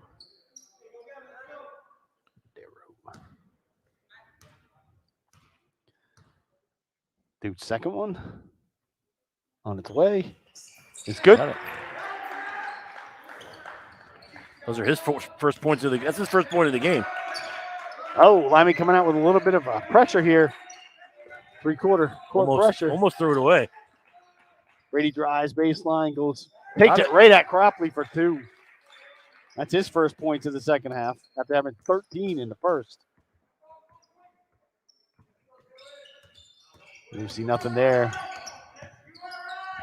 Duke's second one. On its way. It's good. Those are his first points of that's his first point of the game. Oh, Lyman coming out with a little bit of pressure here. Three-quarter court pressure. Almost threw it away. Brady drives, baseline, takes it right at Cropley for 2. That's his first points of the second half after having 13 in the first. You see nothing there.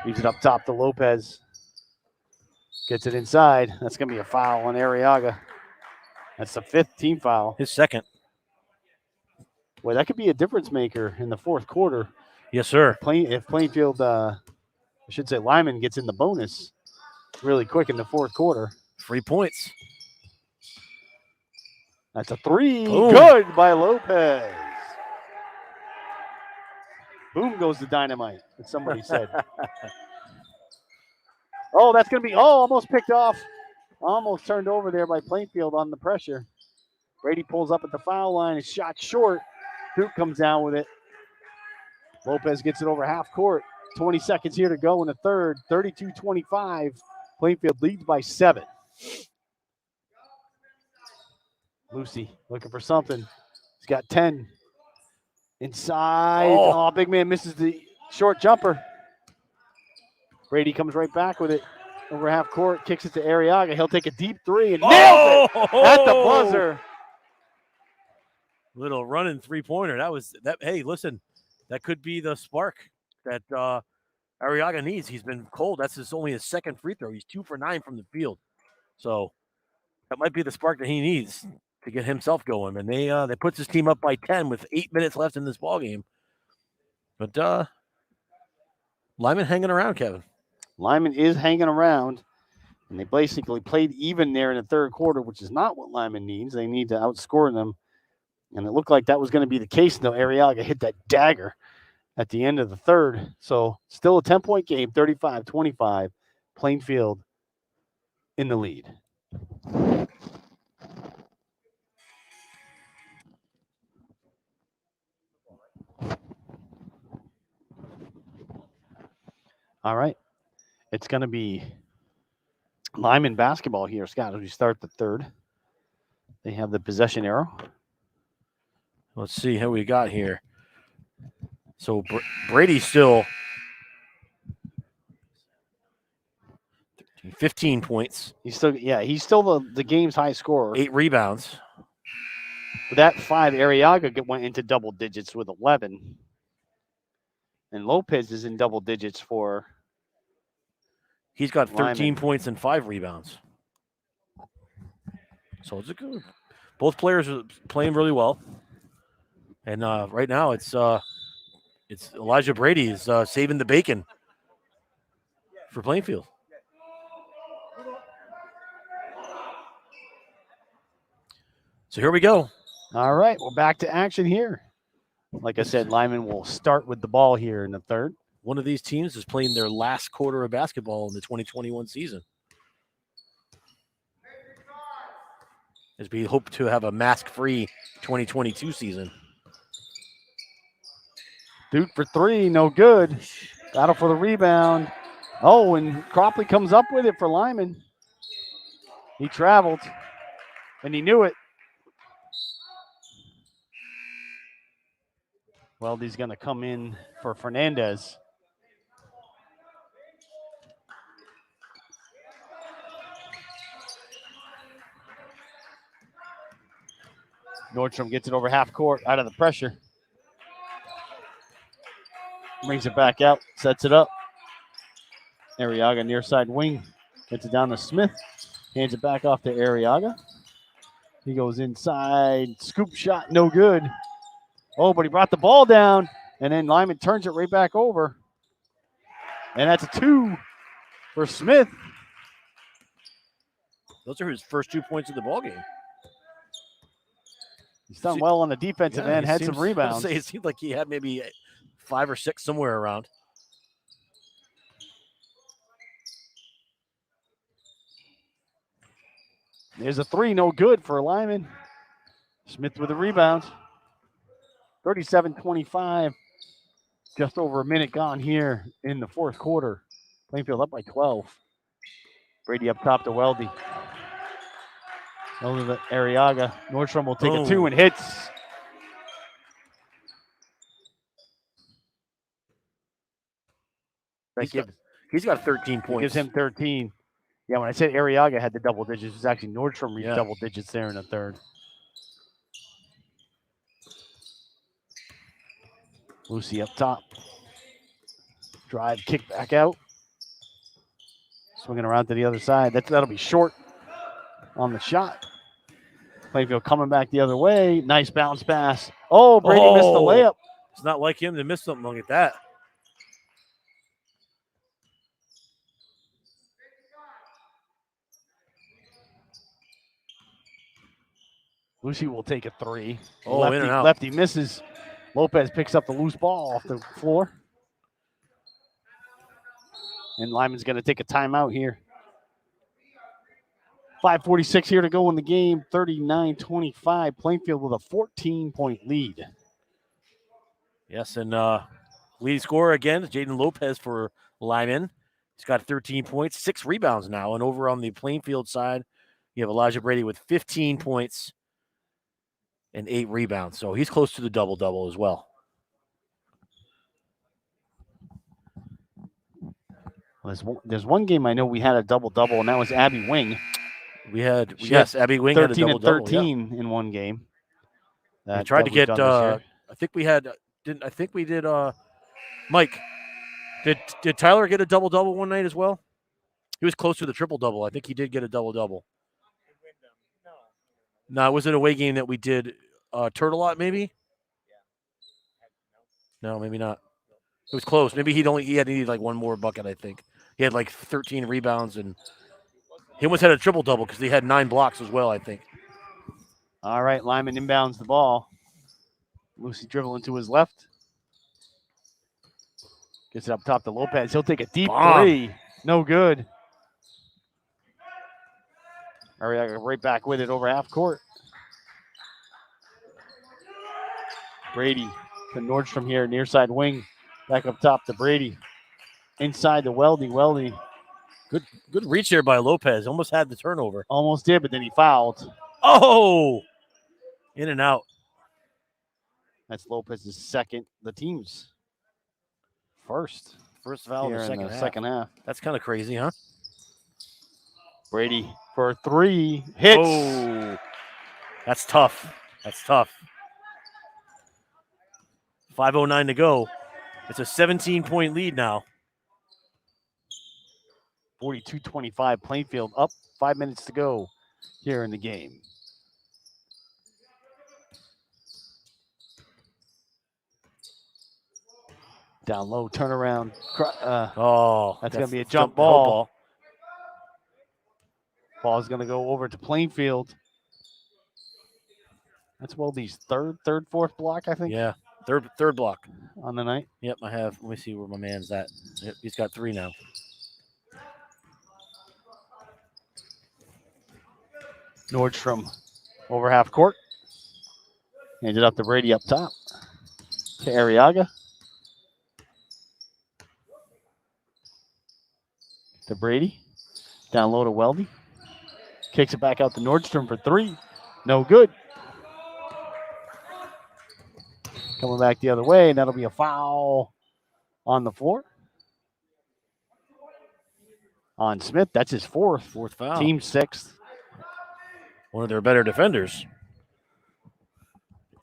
Leaves it up top to Lopez. Gets it inside. That's going to be a foul on Arriaga. That's the 5th team foul. His second. Well, that could be a difference maker in the fourth quarter. Yes, sir. If Plainfield, I should say Lyman, gets in the bonus really quick in the fourth quarter. 3 points. That's a 3. Boom. Good by Lopez. Boom goes the dynamite, as somebody said. Oh, that's going to be, almost picked off. Almost turned over there by Plainfield on the pressure. Brady pulls up at the foul line. It's shot short. Duke comes down with it. Lopez gets it over half court. 20 seconds here to go in the third. 32-25. Plainfield leads by 7. Lucy looking for something. He's got 10. Inside. Oh, big man misses the short jumper. Brady comes right back with it over half court, kicks it to Arriaga. He'll take a deep 3 and nails it at the buzzer. Little running 3-pointer. Hey, listen, that could be the spark that Arriaga needs. He's been cold. That's only his second free throw. He's 2 for 9 from the field. So that might be the spark that he needs to get himself going. And they puts his team up by 10 with 8 minutes left in this ballgame. But Lyman hanging around, Kevin. Lyman is hanging around, and they basically played even there in the third quarter, which is not what Lyman needs. They need to outscore them, and it looked like that was going to be the case until Arriaga hit that dagger at the end of the third. So still a 10-point game, 35-25, Plainfield in the lead. it's going to be Lyman basketball here, Scott, as we start the third. They have the possession arrow. Let's see how we got here. So Brady's still 15 points. He's still the game's high scorer. 8 rebounds. With that 5, Arriaga went into double digits with 11. And Lopez is in double digits for. He's got 13 Lyman. points and 5 rebounds. So it's a good. Both players are playing really well. And right now it's Elijah Brady is saving the bacon for Plainfield. So here we go. All right, we're back to action here. Like I said, Lyman will start with the ball here in the third. One of these teams is playing their last quarter of basketball in the 2021 season. As we hope to have a mask-free 2022 season. Duke for 3, no good. Battle for the rebound. Oh, and Cropley comes up with it for Lyman. He traveled, and he knew it. Weldy's going to come in for Fernandez. Nordstrom gets it over half court, out of the pressure. Brings it back out, sets it up. Arriaga near side wing. Gets it down to Smith. Hands it back off to Arriaga. He goes inside. Scoop shot, no good. Oh, but he brought the ball down. And then Lyman turns it right back over. And that's a 2 for Smith. Those are his first 2 points of the ballgame. He's done well on the defensive end, had some rebounds. It seemed like he had maybe 5 or 6 somewhere around. There's a 3, no good for Lyman. Smith with a rebound. 37-25. Just over a minute gone here in the fourth quarter. Plainfield up by 12. Brady up top to Weldy. Over to Arriaga. Nordstrom will take a 2 and hits. He's got 13 points. Gives him 13. Yeah, when I said Arriaga had the double digits, it was actually Nordstrom reached double digits there in the third. Lucy up top. Drive, kick back out. Swinging around to the other side. That'll be short on the shot. Plainfield coming back the other way. Nice bounce pass. Oh, Brady missed the layup. It's not like him to miss something like that. Lucy will take a 3. Oh, in and out. Lefty misses. Lopez picks up the loose ball off the floor. And Lyman's going to take a timeout here. 5:46 here to go in the game. 39-25. Plainfield with a 14-point lead. Yes, and lead scorer again is Jaden Lopez for Lyman. He's got 13 points, 6 rebounds now. And over on the Plainfield side, you have Elijah Brady with 15 points and 8 rebounds. So he's close to the double-double as well. There's one game I know we had a double-double, and that was Abby Wing. Abby Wing had a 13 double-double. and 13 in one game. We tried to get, I think we did, Mike, did Tyler get a double-double one night as well? He was close to the triple-double. I think he did get a double-double. No, was it an away game that we did Turtle Lot maybe? No, maybe not. It was close. Maybe he needed like one more bucket, I think. He had like 13 rebounds, and he almost had a triple-double because he had 9 blocks as well, I think. All right, Lyman inbounds the ball. Lucy dribbling to his left. Gets it up top to Lopez. He'll take a deep 3. No good. Arriaga right back with it over half court. Brady to Nordstrom here, near side wing. Back up top to Brady. Inside to Weldy. Weldy Good reach there by Lopez. Almost had the turnover. Almost did, but then he fouled. Oh, in and out. That's Lopez's second. The team's first Foul here in in the the second half. That's kind of crazy, huh? Brady for 3 hits. Oh, that's tough. 5:09 to go. It's a 17-point lead now. 42-25. Plainfield up. 5 minutes to go here in the game. Down low, turnaround. That's going to be a jump ball. Ball's going to go over to Plainfield. That's Weldy's fourth block, I think. Yeah, third block on the night. Yep, I have. Let me see where my man's at. Yep, he's got 3 now. Nordstrom over half court. Handed up to Brady up top. To Arriaga. To Brady. Down low to Weldy. Kicks it back out to Nordstrom for 3. No good. Coming back the other way, and that'll be a foul on the floor. On Smith, that's his fourth foul. Team 6th. One of their better defenders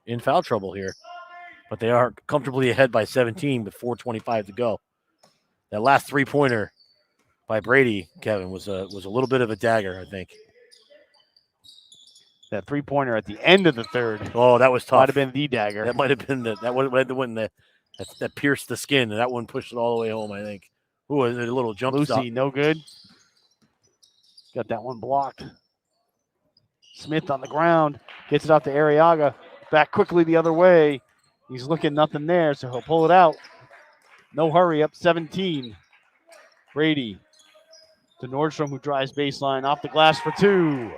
in foul trouble here. But they are comfortably ahead by 17 with 4:25 to go. That last 3-pointer by Brady, Kevin, was a little bit of a dagger, I think. That 3-pointer at the end of the third. Oh, that was tough. Might have been the dagger. That might have been that one that pierced the skin, and that one pushed it all the way home, I think. Ooh, a little jump Lucy, stop. no good. Got that one blocked. Smith on the ground. Gets it out to Arriaga. Back quickly the other way. He's looking nothing there, so he'll pull it out. No hurry, up 17. Brady to Nordstrom, who drives baseline off the glass for 2.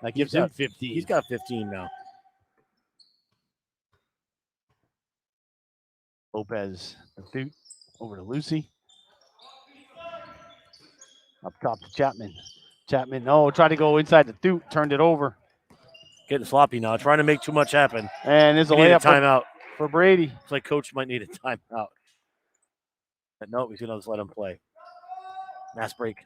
That gives him 15. He's got 15 now. Lopez over to Lucy. Up top to Chapman. Chapman, tried to go inside the Duke, turned it over. Getting sloppy now, trying to make too much happen. And there's a layup timeout for Brady. It's like coach might need a timeout. But no, he's going to just let him play. Mass break.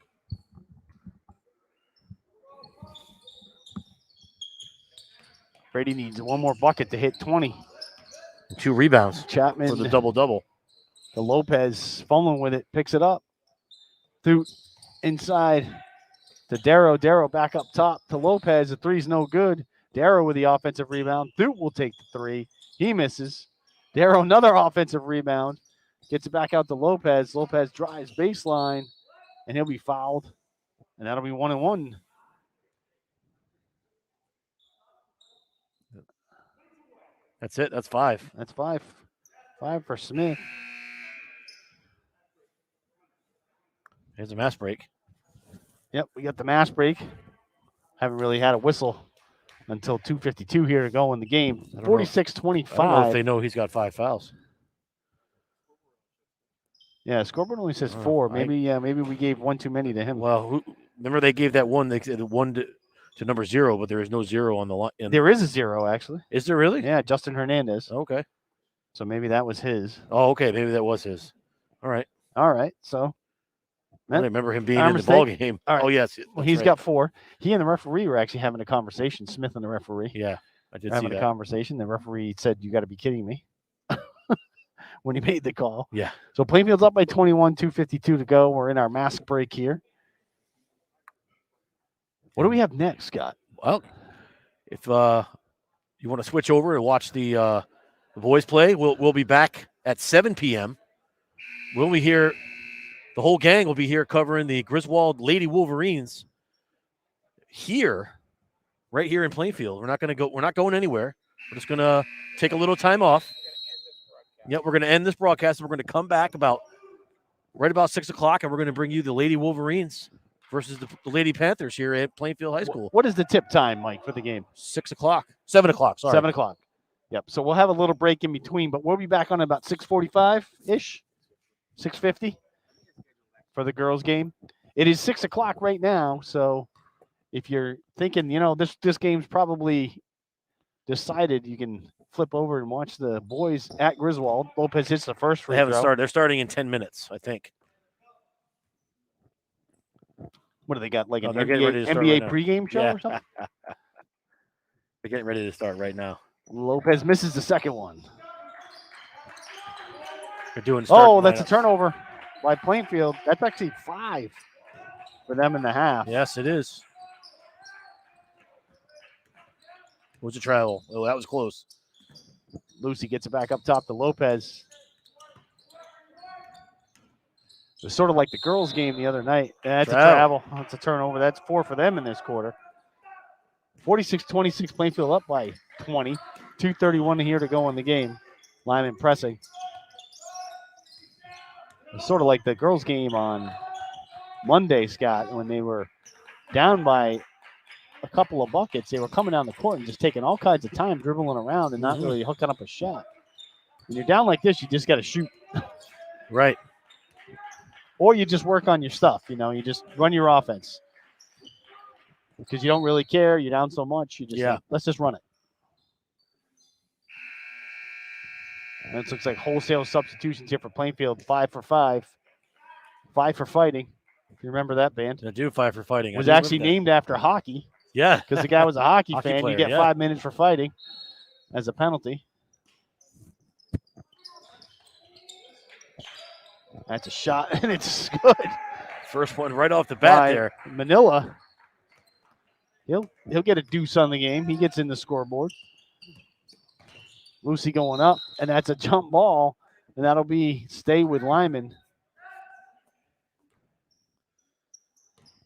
Brady needs one more bucket to hit 20. And 2 rebounds. Chapman for the double-double. The Lopez fumbling with it, picks it up. Through inside to Darrow. Darrow back up top to Lopez. The 3's no good. Darrow with the offensive rebound. Thute will take the 3. He misses. Darrow another offensive rebound. Gets it back out to Lopez. Lopez drives baseline, and he'll be fouled. And that'll be 1-1. That's it. That's 5. That's 5. 5 for Smith. Here's a mass break. Yep, we got the mass break. Haven't really had a whistle until 2:52 here to go in the game. 46-25. I don't know if they know he's got 5 fouls. Yeah, scoreboard only says 4. Maybe we gave 1 too many to him. Well, remember they gave that one. They said 1 to number 0, but there is no 0 on the line. There is a 0 actually. Is there really? Yeah, Justin Hernandez. Okay. So maybe that was his. Oh, okay. Maybe that was his. All right. So I remember him being in the ball game. Right. Oh, yes. Well, he's got 4. He and the referee were actually having a conversation. Smith and the referee. Yeah, I did having see a that. conversation. The referee said, "You got to be kidding me," when he made the call. Yeah. So Plainfield's up by 21. 2:52 to go. We're in our mask break here. What do we have next, Scott? Well, if you want to switch over and watch the boys play, we'll be back at 7 p.m. We'll be here. The whole gang will be here covering the Griswold Lady Wolverines here, right here in Plainfield. We're not going anywhere. We're just going to take a little time off. Yep, we're going to end this broadcast. We're going to come back right about 6 o'clock, and we're going to bring you the Lady Wolverines versus the Lady Panthers here at Plainfield High School. What is the tip time, Mike, for the game? 6 o'clock. 7 o'clock, sorry. 7 o'clock. Yep. So we'll have a little break in between, but we'll be back on about 6:45-ish, 6:50. for the girls' game. It is 6 o'clock right now, so if you're thinking, this game's probably decided, you can flip over and watch the boys at Griswold. Lopez hits the first free They haven't throw. started. They're starting in 10 minutes, I think. What do they got? Like an they're getting ready to start NBA right now. pregame show or something? They're getting ready to start right now. Lopez misses the second one. They're doing. That's a turnover by Plainfield. That's actually 5 for them in the half. Yes, it is. Was a travel? Oh, that was close. Lucy gets it back up top to Lopez. It was sort of like the girls' game the other night. That's a travel. That's a turnover. That's 4 for them in this quarter. 46-26, Plainfield up by 20. 2:31 here to go in the game. Lyman pressing. It's sort of like the girls' game on Monday, Scott, when they were down by a couple of buckets. They were coming down the court and just taking all kinds of time dribbling around and not really hooking up a shot. When you're down like this, you just got to shoot. Right. Or you just work on your stuff. You just run your offense. Because you don't really care. You're down so much. You just let's just run it. And it looks like wholesale substitutions here for Plainfield. 5 for 5. 5 for fighting. If you remember that band. I do 5 for fighting. It was actually named after hockey. Yeah. Because the guy was a hockey fan. Player, you get 5 minutes for fighting as a penalty. That's a shot, and it's good. First one right off the bat there. Manila. He'll get a deuce on the game. He gets in the scoreboard. Lucy going up, and that's a jump ball, and that'll stay with Lyman.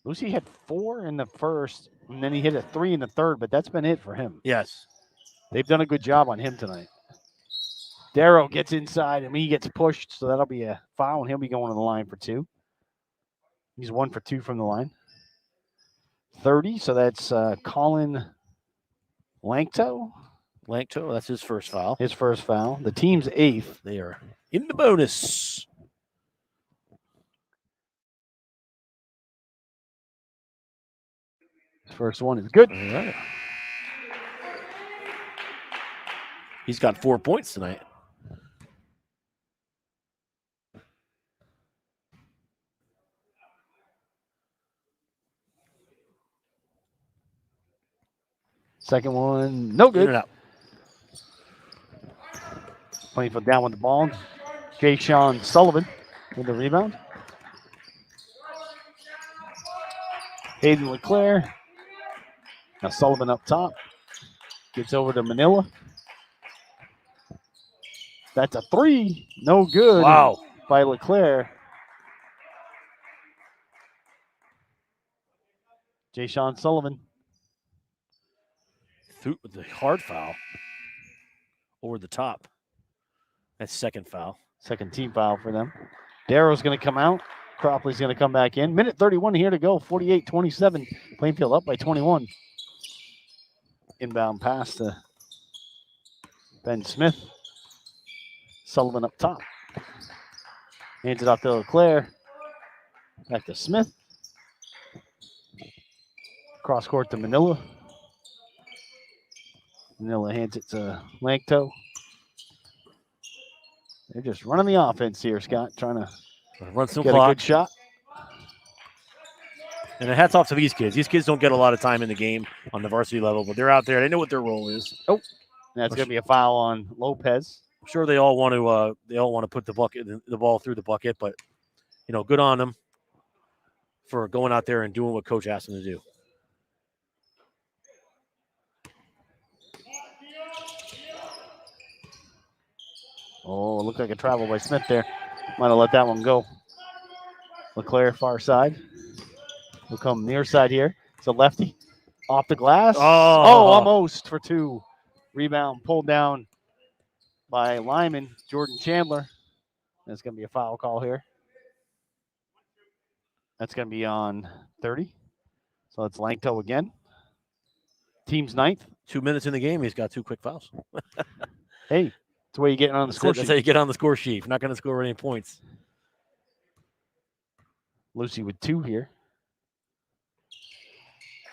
Lucy had 4 in the first, and then he hit a 3 in the third, but that's been it for him. Yes. They've done a good job on him tonight. Darrow gets inside, and he gets pushed, so that'll be a foul, and he'll be going to the line for 2. He's 1 for 2 from the line. 30, so that's Colin Lankto. Lankto, that's his first foul. His first foul. The team's 8th. They are in the bonus. First one is good. All right. He's got 4 points tonight. Second one, no good. In and out. Plainfield down with the ball. Jay Sean Sullivan with the rebound. Hayden LeClaire. Now Sullivan up top. Gets over to Manila. That's a 3. No good. Wow. By LeClaire. Jay Sean Sullivan. With the hard foul over the top. That's second foul. Second team foul for them. Darrow's going to come out. Cropley's going to come back in. Minute 31 here to go. 48-27. Plainfield up by 21. Inbound pass to Ben Smith. Sullivan up top. Hands it off to LeClaire. Back to Smith. Cross court to Manila. Manila hands it to Lankto. They're just running the offense here, Scott, trying to run some get clock. a good shot. And hats off to these kids. These kids don't get a lot of time in the game on the varsity level, but they're out there. They know what their role is. Oh, that's going to be a foul on Lopez. I'm sure they all want to put the ball through the bucket, but good on them for going out there and doing what coach asked them to do. Oh, it looked like a travel by Smith there. Might have let that one go. LeClaire far side. Will come near side here. It's a lefty. Off the glass. Oh, almost for 2. Rebound pulled down by Lyman, Jordan Chandler. That's going to be a foul call here. That's going to be on 30. So it's Lankto again. Team's 9th. 2 minutes in the game, he's got 2 quick fouls. Hey. That's the way you get on the score sheet. That's how you get on the score sheet. You're not going to score any points. Lucy with 2 here.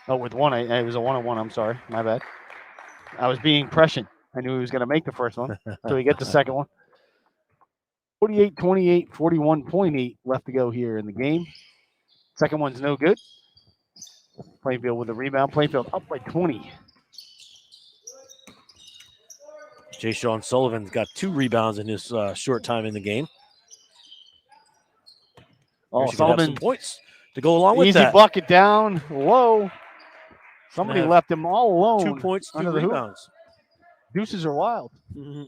Oh, with 1. It was a 1-on-1. I'm sorry. My bad. I was being prescient. I knew he was going to make the first one until we get the second one. 48-28, 41.8 left to go here in the game. Second one's no good. Plainfield with a rebound. Plainfield up by 20. Jay Sean Sullivan's got 2 rebounds in his short time in the game. Oh, Here's gonna have some Sullivan, points to go along with easy that. bucket down low. Somebody have left him all alone. 2 points, 2 under the hoop. rebounds. Deuces are wild. Mm-hmm.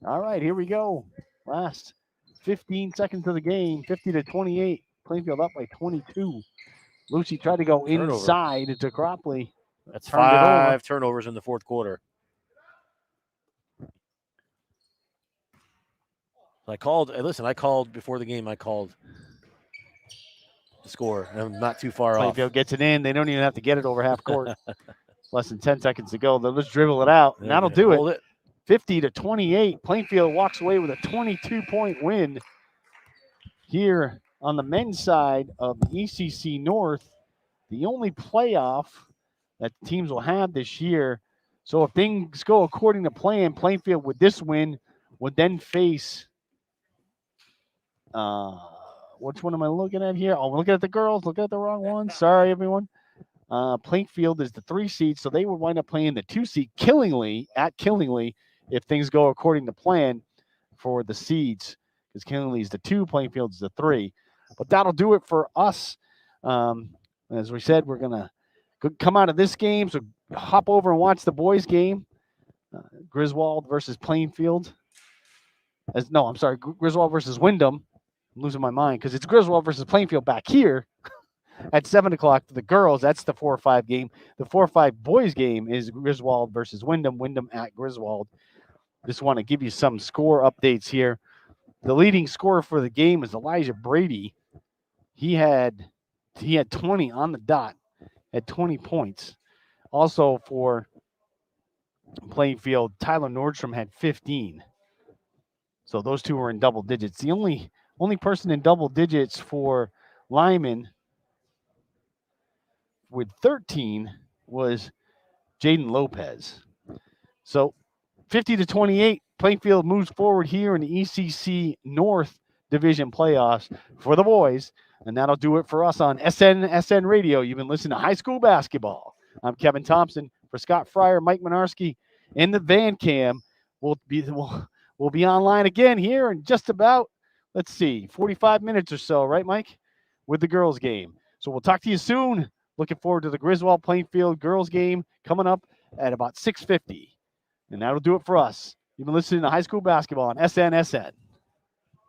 All right, here we go. Last 15 seconds of the game, 50-28. Plainfield up by 22. Lucy tried to go Turnover. inside to Cropley. That's Turned it over. 5 turnovers in the fourth quarter. I called before the game. I called the score. I'm not too far off. Plainfield gets it in. They don't even have to get it over half court. Less than 10 seconds to go. They'll just dribble it out, and that'll do it. 50-28. Plainfield walks away with a 22-point win here on the men's side of the ECC North. The only playoff that teams will have this year. So if things go according to plan, Plainfield with this win would then face which one am I looking at here? Oh, I'm looking at the girls. Looking at the wrong one. Sorry, everyone. Plainfield is the 3 seed, so they would wind up playing the 2 seed Killingly if things go according to plan for the seeds, because Killingly is the 2, Plainfield is the 3. But that'll do it for us. As we said, we're gonna come out of this game, so hop over and watch the boys' game, Griswold versus Plainfield. Griswold versus Wyndham. I'm losing my mind because it's Griswold versus Plainfield back here at 7 o'clock for the girls. That's the 4-5 game. The 4-5 boys game is Griswold versus Wyndham. Wyndham at Griswold. Just want to give you some score updates here. The leading scorer for the game is Elijah Brady. He had 20 on the dot, had 20 points. Also for Plainfield, Tyler Nordstrom had 15. So those 2 were in double digits. The only person in double digits for Lyman with 13 was Jaden Lopez. So 50-28, Plainfield moves forward here in the ECC North Division playoffs for the boys. And that'll do it for us on SNSN Radio. You've been listening to High School Basketball. I'm Kevin Thompson. For Scott Fryer, Mike Minarski, and the Van Cam. We'll be online again here in just about, 45 minutes or so, right, Mike? With the girls' game. So we'll talk to you soon. Looking forward to the Griswold Plainfield girls' game coming up at about 6:50. And that'll do it for us. You've been listening to High School Basketball on SNSN.